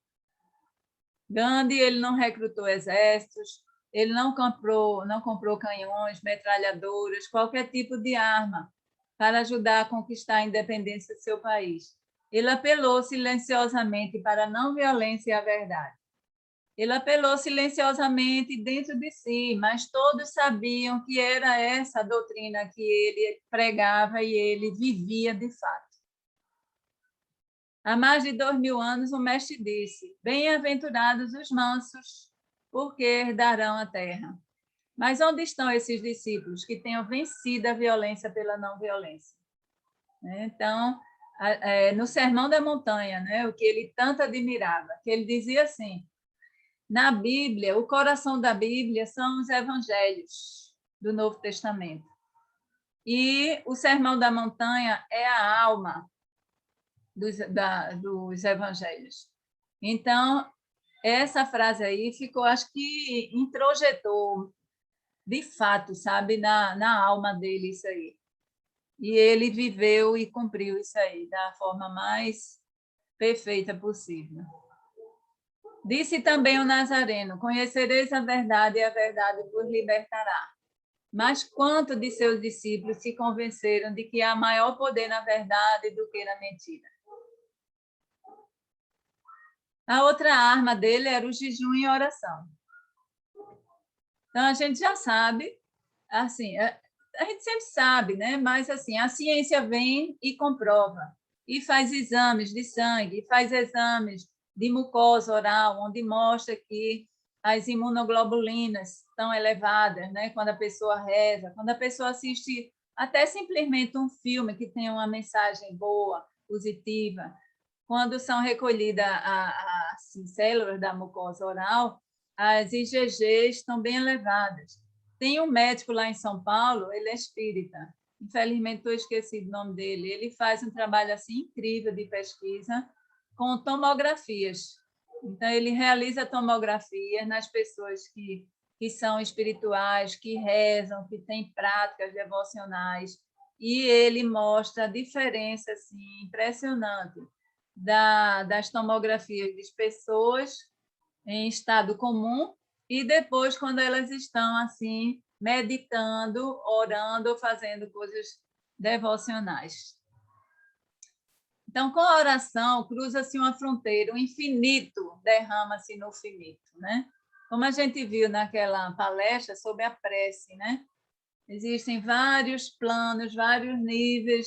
Gandhi, ele não recrutou exércitos, ele não comprou canhões, metralhadoras, qualquer tipo de arma para ajudar a conquistar a independência do seu país. Ele apelou silenciosamente para a não violência e a verdade. Ele apelou silenciosamente dentro de si, mas todos sabiam que era essa a doutrina que ele pregava e ele vivia de fato. Há mais de 2000 anos, o mestre disse: bem-aventurados os mansos, porque herdarão a terra. Mas onde estão esses discípulos que tenham vencido a violência pela não violência? Então, no Sermão da Montanha, o que ele tanto admirava, que ele dizia assim: na Bíblia, o coração da Bíblia são os evangelhos do Novo Testamento. E o Sermão da Montanha é a alma dos evangelhos. Então, essa frase aí ficou, acho que introjetou de fato, sabe, na alma dele isso aí. E ele viveu e cumpriu isso aí da forma mais perfeita possível. Disse também o Nazareno: conhecereis a verdade e a verdade vos libertará. Mas quanto de seus discípulos se convenceram de que há maior poder na verdade do que na mentira? A outra arma dele era o jejum e oração. Então, a gente já sabe, assim, a gente sempre sabe, né? Mas assim, a ciência vem e comprova, e faz exames de sangue, faz exames de mucosa oral, onde mostra que as imunoglobulinas estão elevadas, né? Quando a pessoa reza, quando a pessoa assiste até simplesmente um filme que tem uma mensagem boa, positiva, quando são recolhidas as células da mucosa oral, as IgGs estão bem elevadas. Tem um médico lá em São Paulo, ele é espírita, infelizmente estou esquecido o nome dele, ele faz um trabalho assim incrível de pesquisa com tomografias. Então, ele realiza tomografias nas pessoas que são espirituais, que rezam, que têm práticas devocionais, e ele mostra a diferença assim, impressionante das tomografias de pessoas em estado comum e depois quando elas estão assim meditando, orando, fazendo coisas devocionais. Então, com a oração, cruza-se uma fronteira, o infinito derrama-se no finito, né? Como a gente viu naquela palestra sobre a prece, né? Existem vários planos, vários níveis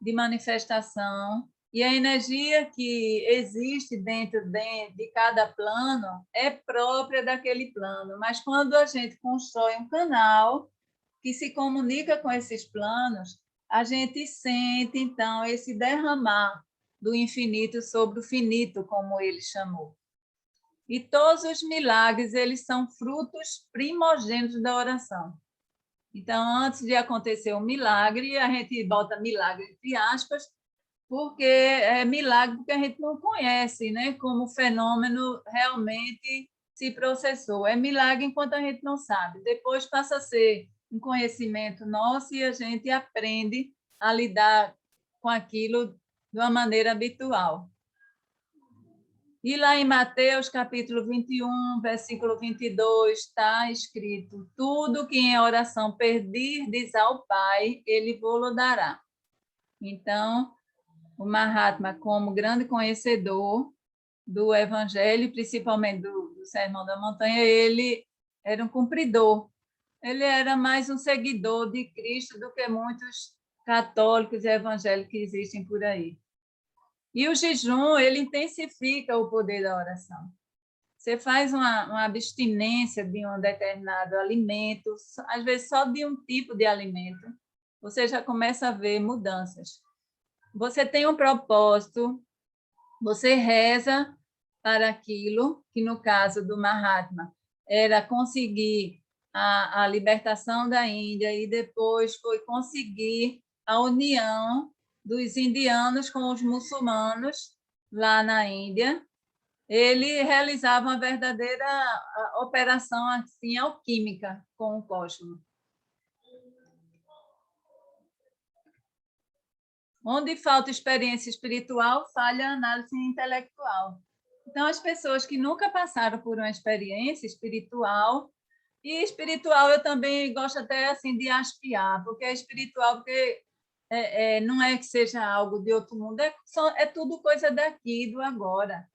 de manifestação, e a energia que existe dentro de cada plano é própria daquele plano. Mas quando a gente constrói um canal que se comunica com esses planos, a gente sente, então, esse derramar do infinito sobre o finito, como ele chamou. E todos os milagres, eles são frutos primogênitos da oração. Então, antes de acontecer um milagre, a gente bota milagre entre aspas, porque é milagre porque a gente não conhece, né, como o fenômeno realmente se processou. É milagre enquanto a gente não sabe. Depois passa a ser um conhecimento nosso e a gente aprende a lidar com aquilo de uma maneira habitual. E lá em Mateus, capítulo 21, versículo 22, está escrito: tudo que em oração pedirdes ao Pai, ele vos dará. Então, o Mahatma, como grande conhecedor do Evangelho, principalmente do Sermão da Montanha, ele era um cumpridor. Ele era mais um seguidor de Cristo do que muitos católicos e evangélicos que existem por aí. E o jejum, ele intensifica o poder da oração. Você faz uma abstinência de um determinado alimento, às vezes só de um tipo de alimento, você já começa a ver mudanças. Você tem um propósito, você reza para aquilo, que no caso do Mahatma era conseguir a libertação da Índia e depois foi conseguir a união dos indianos com os muçulmanos lá na Índia. Ele realizava uma verdadeira operação assim alquímica com o cosmos. Onde falta experiência espiritual, falha a análise intelectual. Então, as pessoas que nunca passaram por uma experiência espiritual, e espiritual eu também gosto até assim de aspiar, porque é espiritual, porque não é que seja algo de outro mundo, é tudo coisa daqui, do agora.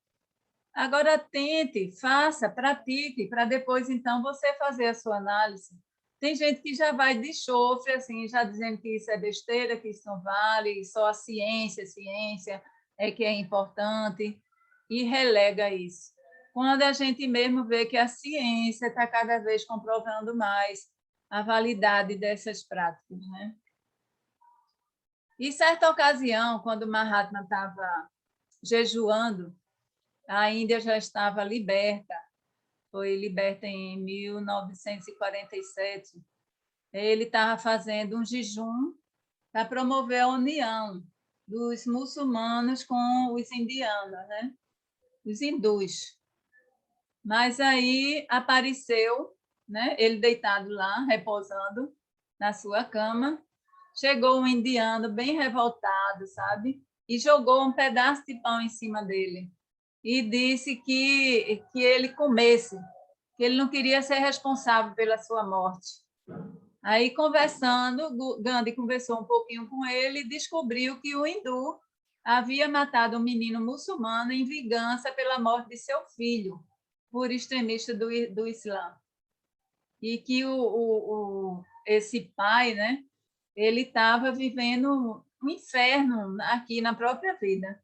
Agora, tente, faça, pratique, para depois, então, você fazer a sua análise. Tem gente que já vai de chofre, assim, já dizendo que isso é besteira, que isso não vale, só a ciência, ciência. é que é importante e relega isso. Quando a gente mesmo vê que a ciência está cada vez comprovando mais a validade dessas práticas, né? E certa ocasião, quando Mahatma estava jejuando, a Índia já estava liberta, foi liberta em 1947. Ele estava fazendo um jejum para promover a união dos muçulmanos com os indianos, né? Os hindus. Mas aí apareceu, né? Ele deitado lá, repousando na sua cama, chegou um indiano bem revoltado, sabe? E jogou um pedaço de pão em cima dele e disse que ele comesse, que ele não queria ser responsável pela sua morte. Aí, conversando, Gandhi conversou um pouquinho com ele e descobriu que o hindu havia matado um menino muçulmano em vingança pela morte de seu filho, por extremista do Islã. E que esse pai, né, ele estava vivendo um inferno aqui na própria vida.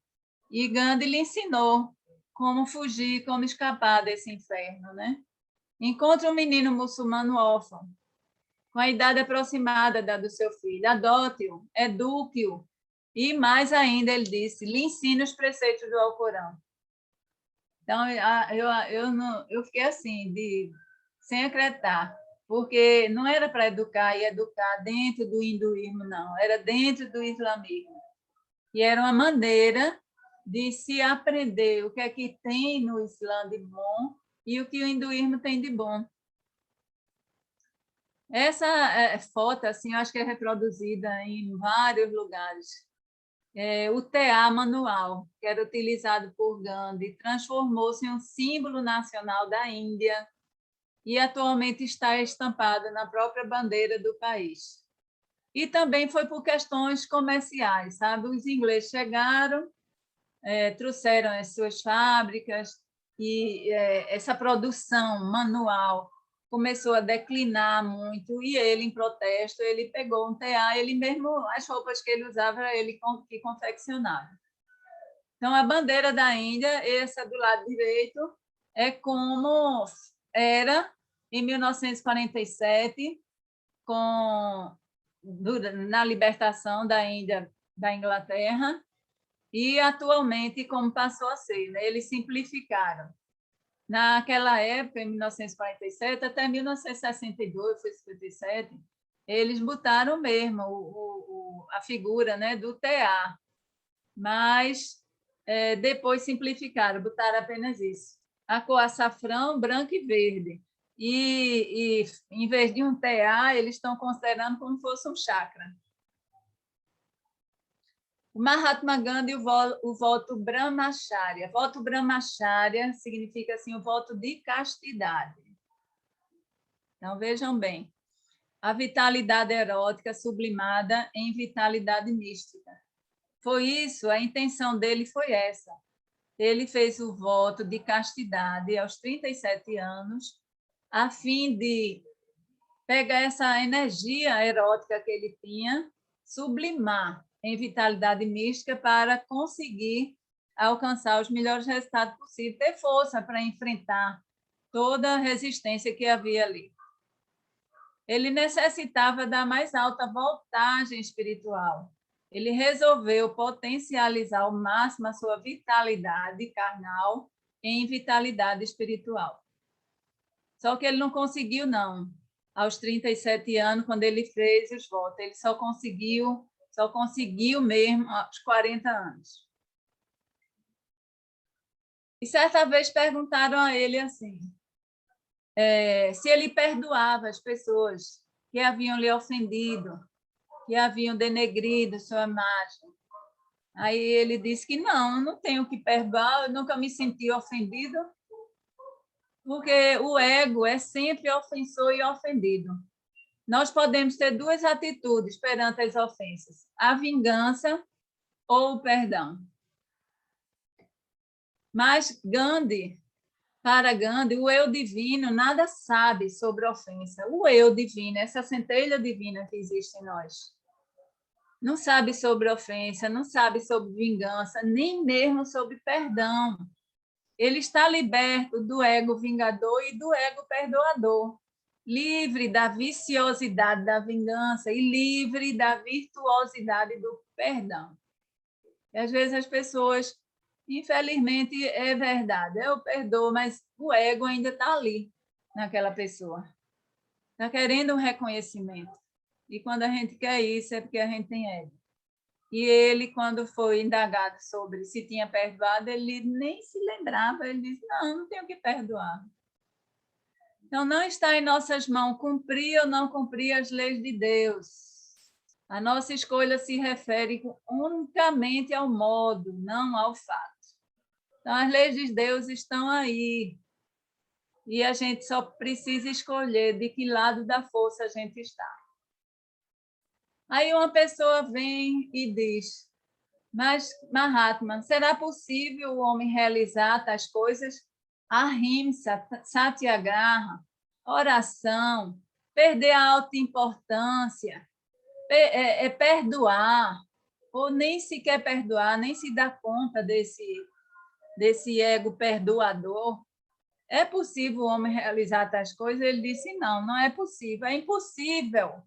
E Gandhi lhe ensinou como fugir, como escapar desse inferno, né? Encontra um menino muçulmano órfão, com a idade aproximada da do seu filho, adote-o, eduque-o, e mais ainda, ele disse, lhe ensine os preceitos do Alcorão. Então, eu fiquei assim, sem acreditar, porque não era para educar e educar dentro do hinduísmo, não, era dentro do islamismo. E era uma maneira de se aprender o que é que tem no Islã de bom e o que o hinduísmo tem de bom. Essa foto, assim, eu acho que é reproduzida em vários lugares. O tear manual, que era utilizado por Gandhi, transformou-se em um símbolo nacional da Índia e atualmente está estampado na própria bandeira do país. E também foi por questões comerciais, sabe? Os ingleses chegaram, trouxeram as suas fábricas e essa produção manual começou a declinar muito e ele, em protesto, ele pegou um tear, ele mesmo, as roupas que ele usava, ele que confeccionava. Então, a bandeira da Índia, essa do lado direito, é como era em 1947, na libertação da Índia da Inglaterra, e atualmente como passou a ser, né? Eles simplificaram. Naquela época, em 1947 até 1962, foi 57, eles botaram mesmo a figura, né, do tear, mas depois simplificaram, botaram apenas isso. A cor açafrão, branco e verde. E em vez de um tear, eles estão considerando como se fosse um chakra. O Mahatma Gandhi, o voto Brahmacharya. Voto Brahmacharya significa assim, o voto de castidade. Então, vejam bem, a vitalidade erótica sublimada em vitalidade mística. Foi isso, a intenção dele foi essa. Ele fez o voto de castidade aos 37 anos, a fim de pegar essa energia erótica que ele tinha, sublimar em vitalidade mística para conseguir alcançar os melhores resultados possíveis, ter força para enfrentar toda a resistência que havia ali. Ele necessitava da mais alta voltagem espiritual. Ele resolveu potencializar ao máximo a sua vitalidade carnal em vitalidade espiritual. Só que ele não conseguiu, não. Aos 37 anos, quando ele fez os votos, ele só conseguiu mesmo aos 40 anos. E certa vez perguntaram a ele assim, se ele perdoava as pessoas que haviam lhe ofendido, que haviam denegrido sua imagem. Aí ele disse que não tenho que perdoar, eu nunca me senti ofendido, porque o ego é sempre ofensor e ofendido. Nós podemos ter duas atitudes perante as ofensas: a vingança ou o perdão. Mas para Gandhi, o eu divino nada sabe sobre ofensa. O eu divino, essa centelha divina que existe em nós. não sabe sobre ofensa, não sabe sobre vingança, nem mesmo sobre perdão. Ele está liberto do ego vingador e do ego perdoador, livre da viciosidade da vingança e livre da virtuosidade do perdão. E, às vezes as pessoas, infelizmente, é verdade, eu perdoo, mas o ego ainda está ali, naquela pessoa. Está querendo um reconhecimento. E quando a gente quer isso, é porque a gente tem ego. E ele, quando foi indagado sobre se tinha perdoado, ele nem se lembrava, ele disse, não tenho que perdoar. Então, não está em nossas mãos cumprir ou não cumprir as leis de Deus. A nossa escolha se refere unicamente ao modo, não ao fato. Então, as leis de Deus estão aí. E a gente só precisa escolher de que lado da força a gente está. Aí uma pessoa vem e diz, mas, Mahatma, será possível o homem realizar tais coisas? Ahimsa, satyagraha, oração, perder a autoimportância, perdoar, ou nem sequer perdoar, nem se dar conta desse ego perdoador. É possível o homem realizar tais coisas? Ele disse, não é possível. É impossível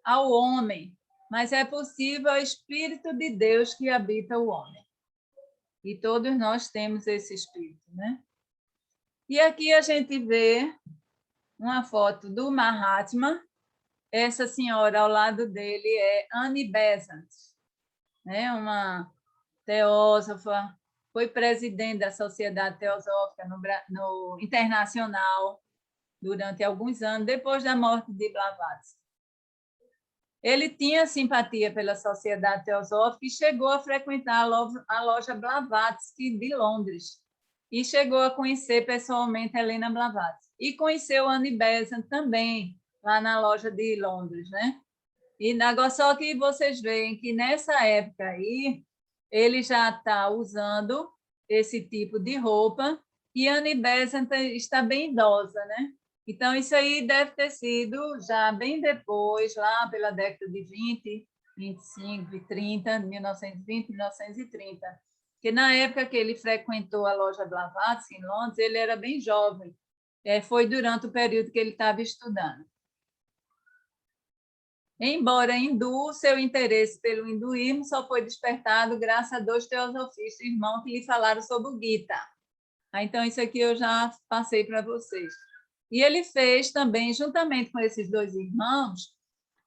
ao homem, mas é possível ao Espírito de Deus que habita o homem. E todos nós temos esse Espírito, né? E aqui a gente vê uma foto do Mahatma. Essa senhora ao lado dele é Annie Besant, né? Uma teósofa, foi presidente da Sociedade Teosófica no Internacional durante alguns anos, depois da morte de Blavatsky. Ele tinha simpatia pela Sociedade Teosófica e chegou a frequentar a loja Blavatsky de Londres e chegou a conhecer pessoalmente Helena Blavatsky. E conheceu Annie Besant também, lá na loja de Londres, né? E agora só que vocês veem que nessa época aí, ele já está usando esse tipo de roupa e Annie Besant está bem idosa, né? Então, isso aí deve ter sido já bem depois, lá pela década de 20, 25 e 30, 1920, 1930. Porque na época que ele frequentou a loja Blavatsky, em Londres, ele era bem jovem. Foi durante o período que ele estava estudando. Embora hindu, seu interesse pelo hinduísmo só foi despertado graças a dois teosofistas irmãos que lhe falaram sobre o Gita. Então, isso aqui eu já passei para vocês. E ele fez também, juntamente com esses dois irmãos,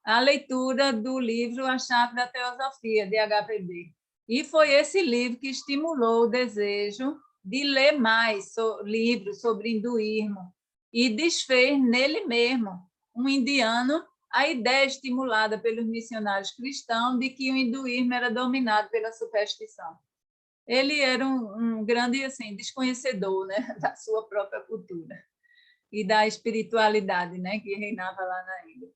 a leitura do livro A Chave da Teosofia, de HPB. E foi esse livro que estimulou o desejo de ler mais livros sobre hinduísmo e desfez nele mesmo, um indiano, a ideia estimulada pelos missionários cristãos de que o hinduísmo era dominado pela superstição. Ele era um grande assim, desconhecedor, né, da sua própria cultura e da espiritualidade, né, que reinava lá na Índia.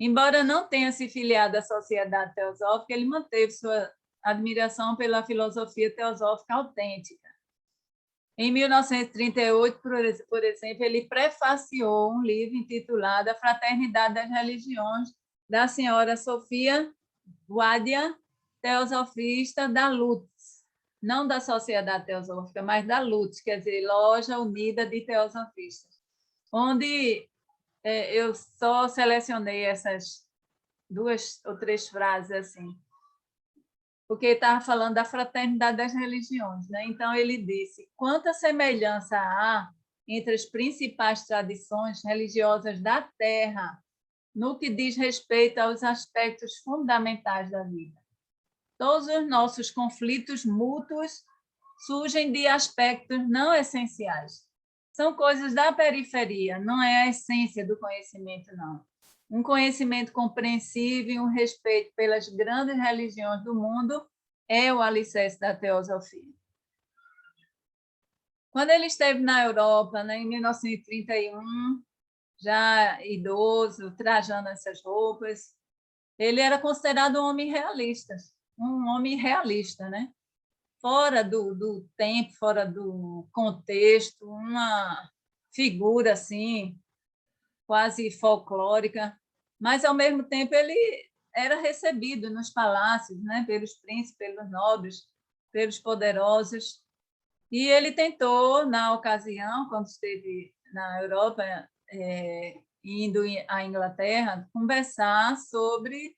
Embora não tenha se filiado à Sociedade Teosófica, ele manteve sua admiração pela filosofia teosófica autêntica. Em 1938, por exemplo, ele prefaciou um livro intitulado A Fraternidade das Religiões, da senhora Sofia Wadia, teosofista da Lutz, não da Sociedade Teosófica, mas da Lutz, quer dizer, Loja Unida de Teosofistas, onde eu só selecionei essas 2 ou 3 frases assim, porque estava falando da fraternidade das religiões, né? Então ele disse: quanta semelhança há entre as principais tradições religiosas da Terra no que diz respeito aos aspectos fundamentais da vida. Todos os nossos conflitos mútuos surgem de aspectos não essenciais. São coisas da periferia, não é a essência do conhecimento, não. Um conhecimento compreensível e um respeito pelas grandes religiões do mundo é o alicerce da teosofia. Quando ele esteve na Europa, né, em 1931, já idoso, trajando essas roupas, ele era considerado um homem realista, né? Fora do tempo, fora do contexto, uma figura assim, quase folclórica, mas, ao mesmo tempo, ele era recebido nos palácios, né, pelos príncipes, pelos nobres, pelos poderosos. E ele tentou, na ocasião, quando esteve na Europa, indo à Inglaterra, conversar sobre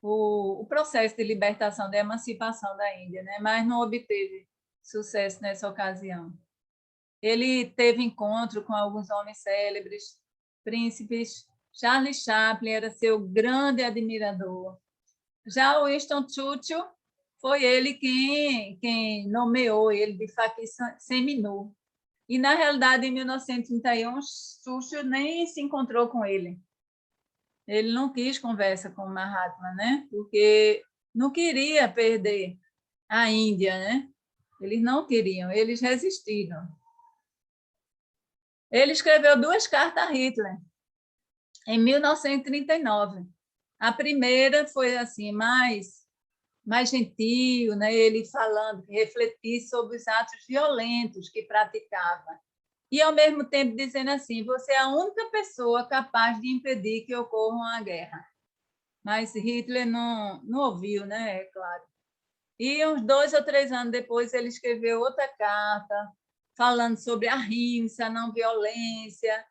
o processo de libertação, de emancipação da Índia, né? Mas não obteve sucesso nessa ocasião. Ele teve encontro com alguns homens célebres, príncipes. Charles Chaplin era seu grande admirador. Já o Winston Churchill foi ele quem nomeou ele de Faqir Seminu. E, na realidade, em 1931, Churchill nem se encontrou com ele. Ele não quis conversa com o Mahatma, né? Porque não queria perder a Índia, né? Eles não queriam, eles resistiram. Ele escreveu 2 cartas a Hitler, em 1939. A primeira foi assim, mais gentil, né? Ele falando, refletir sobre os atos violentos que praticava. E, ao mesmo tempo, dizendo assim, você é a única pessoa capaz de impedir que ocorra uma guerra. Mas Hitler não ouviu, né? É claro. E uns 2 ou 3 anos depois, ele escreveu outra carta, falando sobre a ahimsa, a não violência,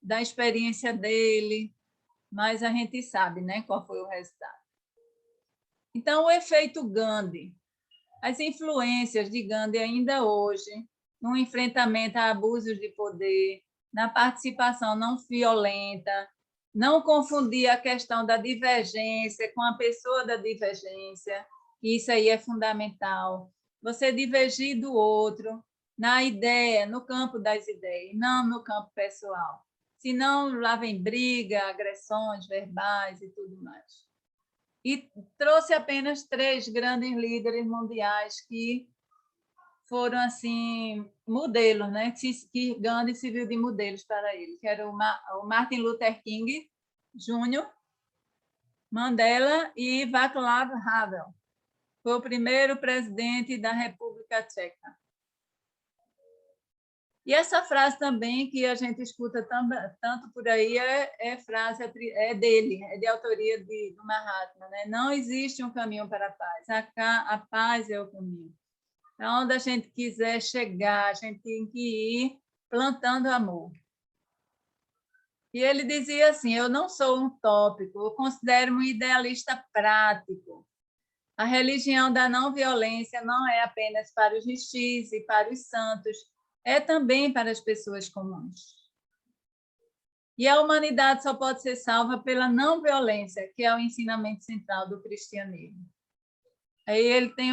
da experiência dele, mas a gente sabe, né, qual foi o resultado. Então, o efeito Gandhi, as influências de Gandhi ainda hoje, no enfrentamento a abusos de poder, na participação não violenta, não confundir a questão da divergência com a pessoa da divergência, isso aí é fundamental. Você divergir do outro na ideia, no campo das ideias, não no campo pessoal. Senão, lá vem briga, agressões verbais e tudo mais. E trouxe apenas 3 grandes líderes mundiais que foram assim modelos, né? Que Gandhi serviu de modelos para ele, que era o Martin Luther King Jr., Mandela e Václav Havel. Foi o primeiro presidente da República Tcheca. E essa frase também, que a gente escuta tanto por aí, é dele, é de autoria do Mahatma, né? Não existe um caminho para a paz, a paz é o caminho. Onde a gente quiser chegar, a gente tem que ir plantando amor. E ele dizia assim, eu não sou um tópico, eu considero um idealista prático. A religião da não violência não é apenas para os rixis e para os santos, é também para as pessoas comuns. E a humanidade só pode ser salva pela não violência, que é o ensinamento central do cristianismo. Aí ele tem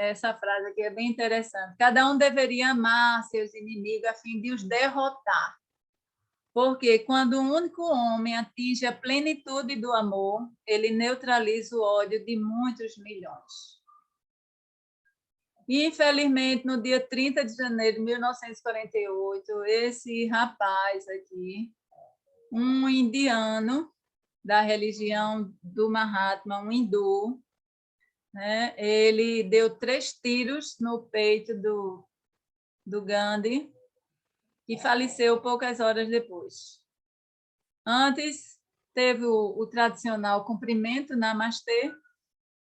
essa frase aqui, é bem interessante. Cada um deveria amar seus inimigos a fim de os derrotar. Porque quando um único homem atinge a plenitude do amor, ele neutraliza o ódio de muitos milhões. E, infelizmente, no dia 30 de janeiro de 1948, esse rapaz aqui, um indiano da religião do Mahatma, um hindu, né? Ele deu 3 tiros no peito do Gandhi e faleceu poucas horas depois. Antes, teve o tradicional cumprimento, namastê,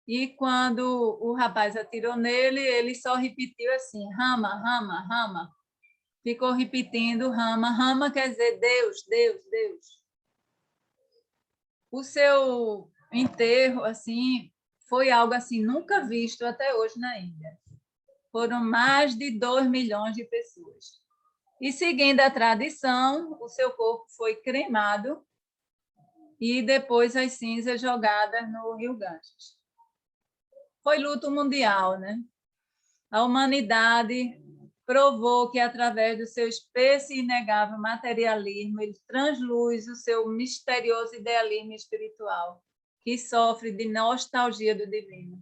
e quando o rapaz atirou nele, ele só repetiu assim, Rama, Rama, Rama. Ficou repetindo Rama. Rama quer dizer Deus, Deus, Deus. O seu enterro assim foi algo assim nunca visto até hoje na Índia. Foram mais de 2 milhões de pessoas. E, seguindo a tradição, o seu corpo foi cremado e depois as cinzas jogadas no Rio Ganges. Foi luto mundial, né? A humanidade provou que, através do seu espesso e inegável materialismo, ele transluz o seu misterioso idealismo espiritual, que sofre de nostalgia do divino.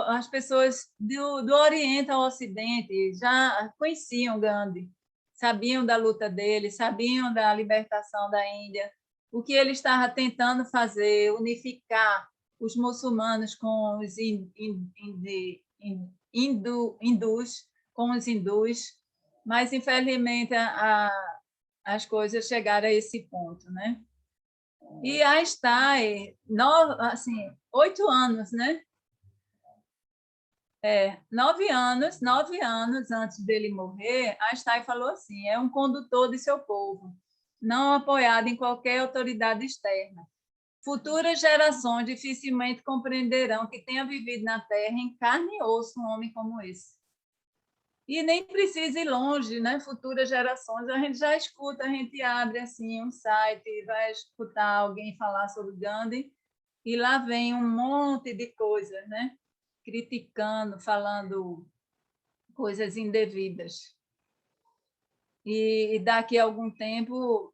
As pessoas do Oriente ao Ocidente já conheciam Gandhi, sabiam da luta dele, sabiam da libertação da Índia, o que ele estava tentando fazer, unificar os muçulmanos com os hindus, com os hindus, mas, infelizmente, as coisas chegaram a esse ponto, né? E Einstein, assim, 8 anos, né? 9 anos antes dele morrer, Einstein falou assim: é um condutor de seu povo, não apoiado em qualquer autoridade externa. Futuras gerações dificilmente compreenderão que tenha vivido na Terra em carne e osso um homem como esse. E nem precisa ir longe, né? Futuras gerações, a gente já escuta, a gente abre assim um site, vai escutar alguém falar sobre Gandhi, e lá vem um monte de coisas, né? Criticando, falando coisas indevidas. E daqui a algum tempo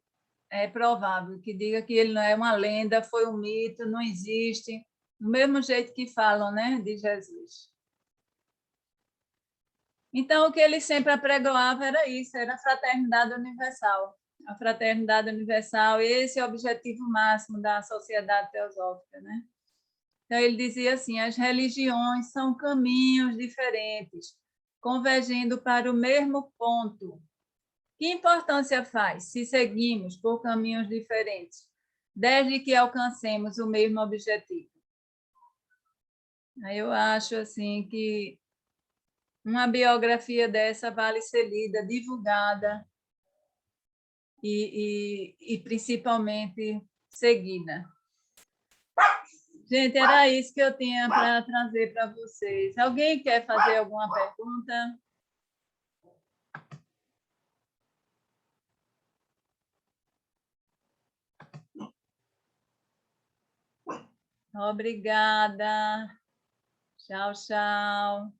é provável que diga que ele não é uma lenda, foi um mito, não existe, do mesmo jeito que falam, né, de Jesus. Então, o que ele sempre apregoava era isso, era a fraternidade universal. A fraternidade universal, esse é o objetivo máximo da sociedade teosófica, né? Então, ele dizia assim, as religiões são caminhos diferentes, convergindo para o mesmo ponto. Que importância faz se seguimos por caminhos diferentes, desde que alcancemos o mesmo objetivo? Eu acho assim que uma biografia dessa vale ser lida, divulgada e principalmente seguida. Gente, era isso que eu tinha para trazer para vocês. Alguém quer fazer alguma pergunta? Obrigada. Tchau, tchau.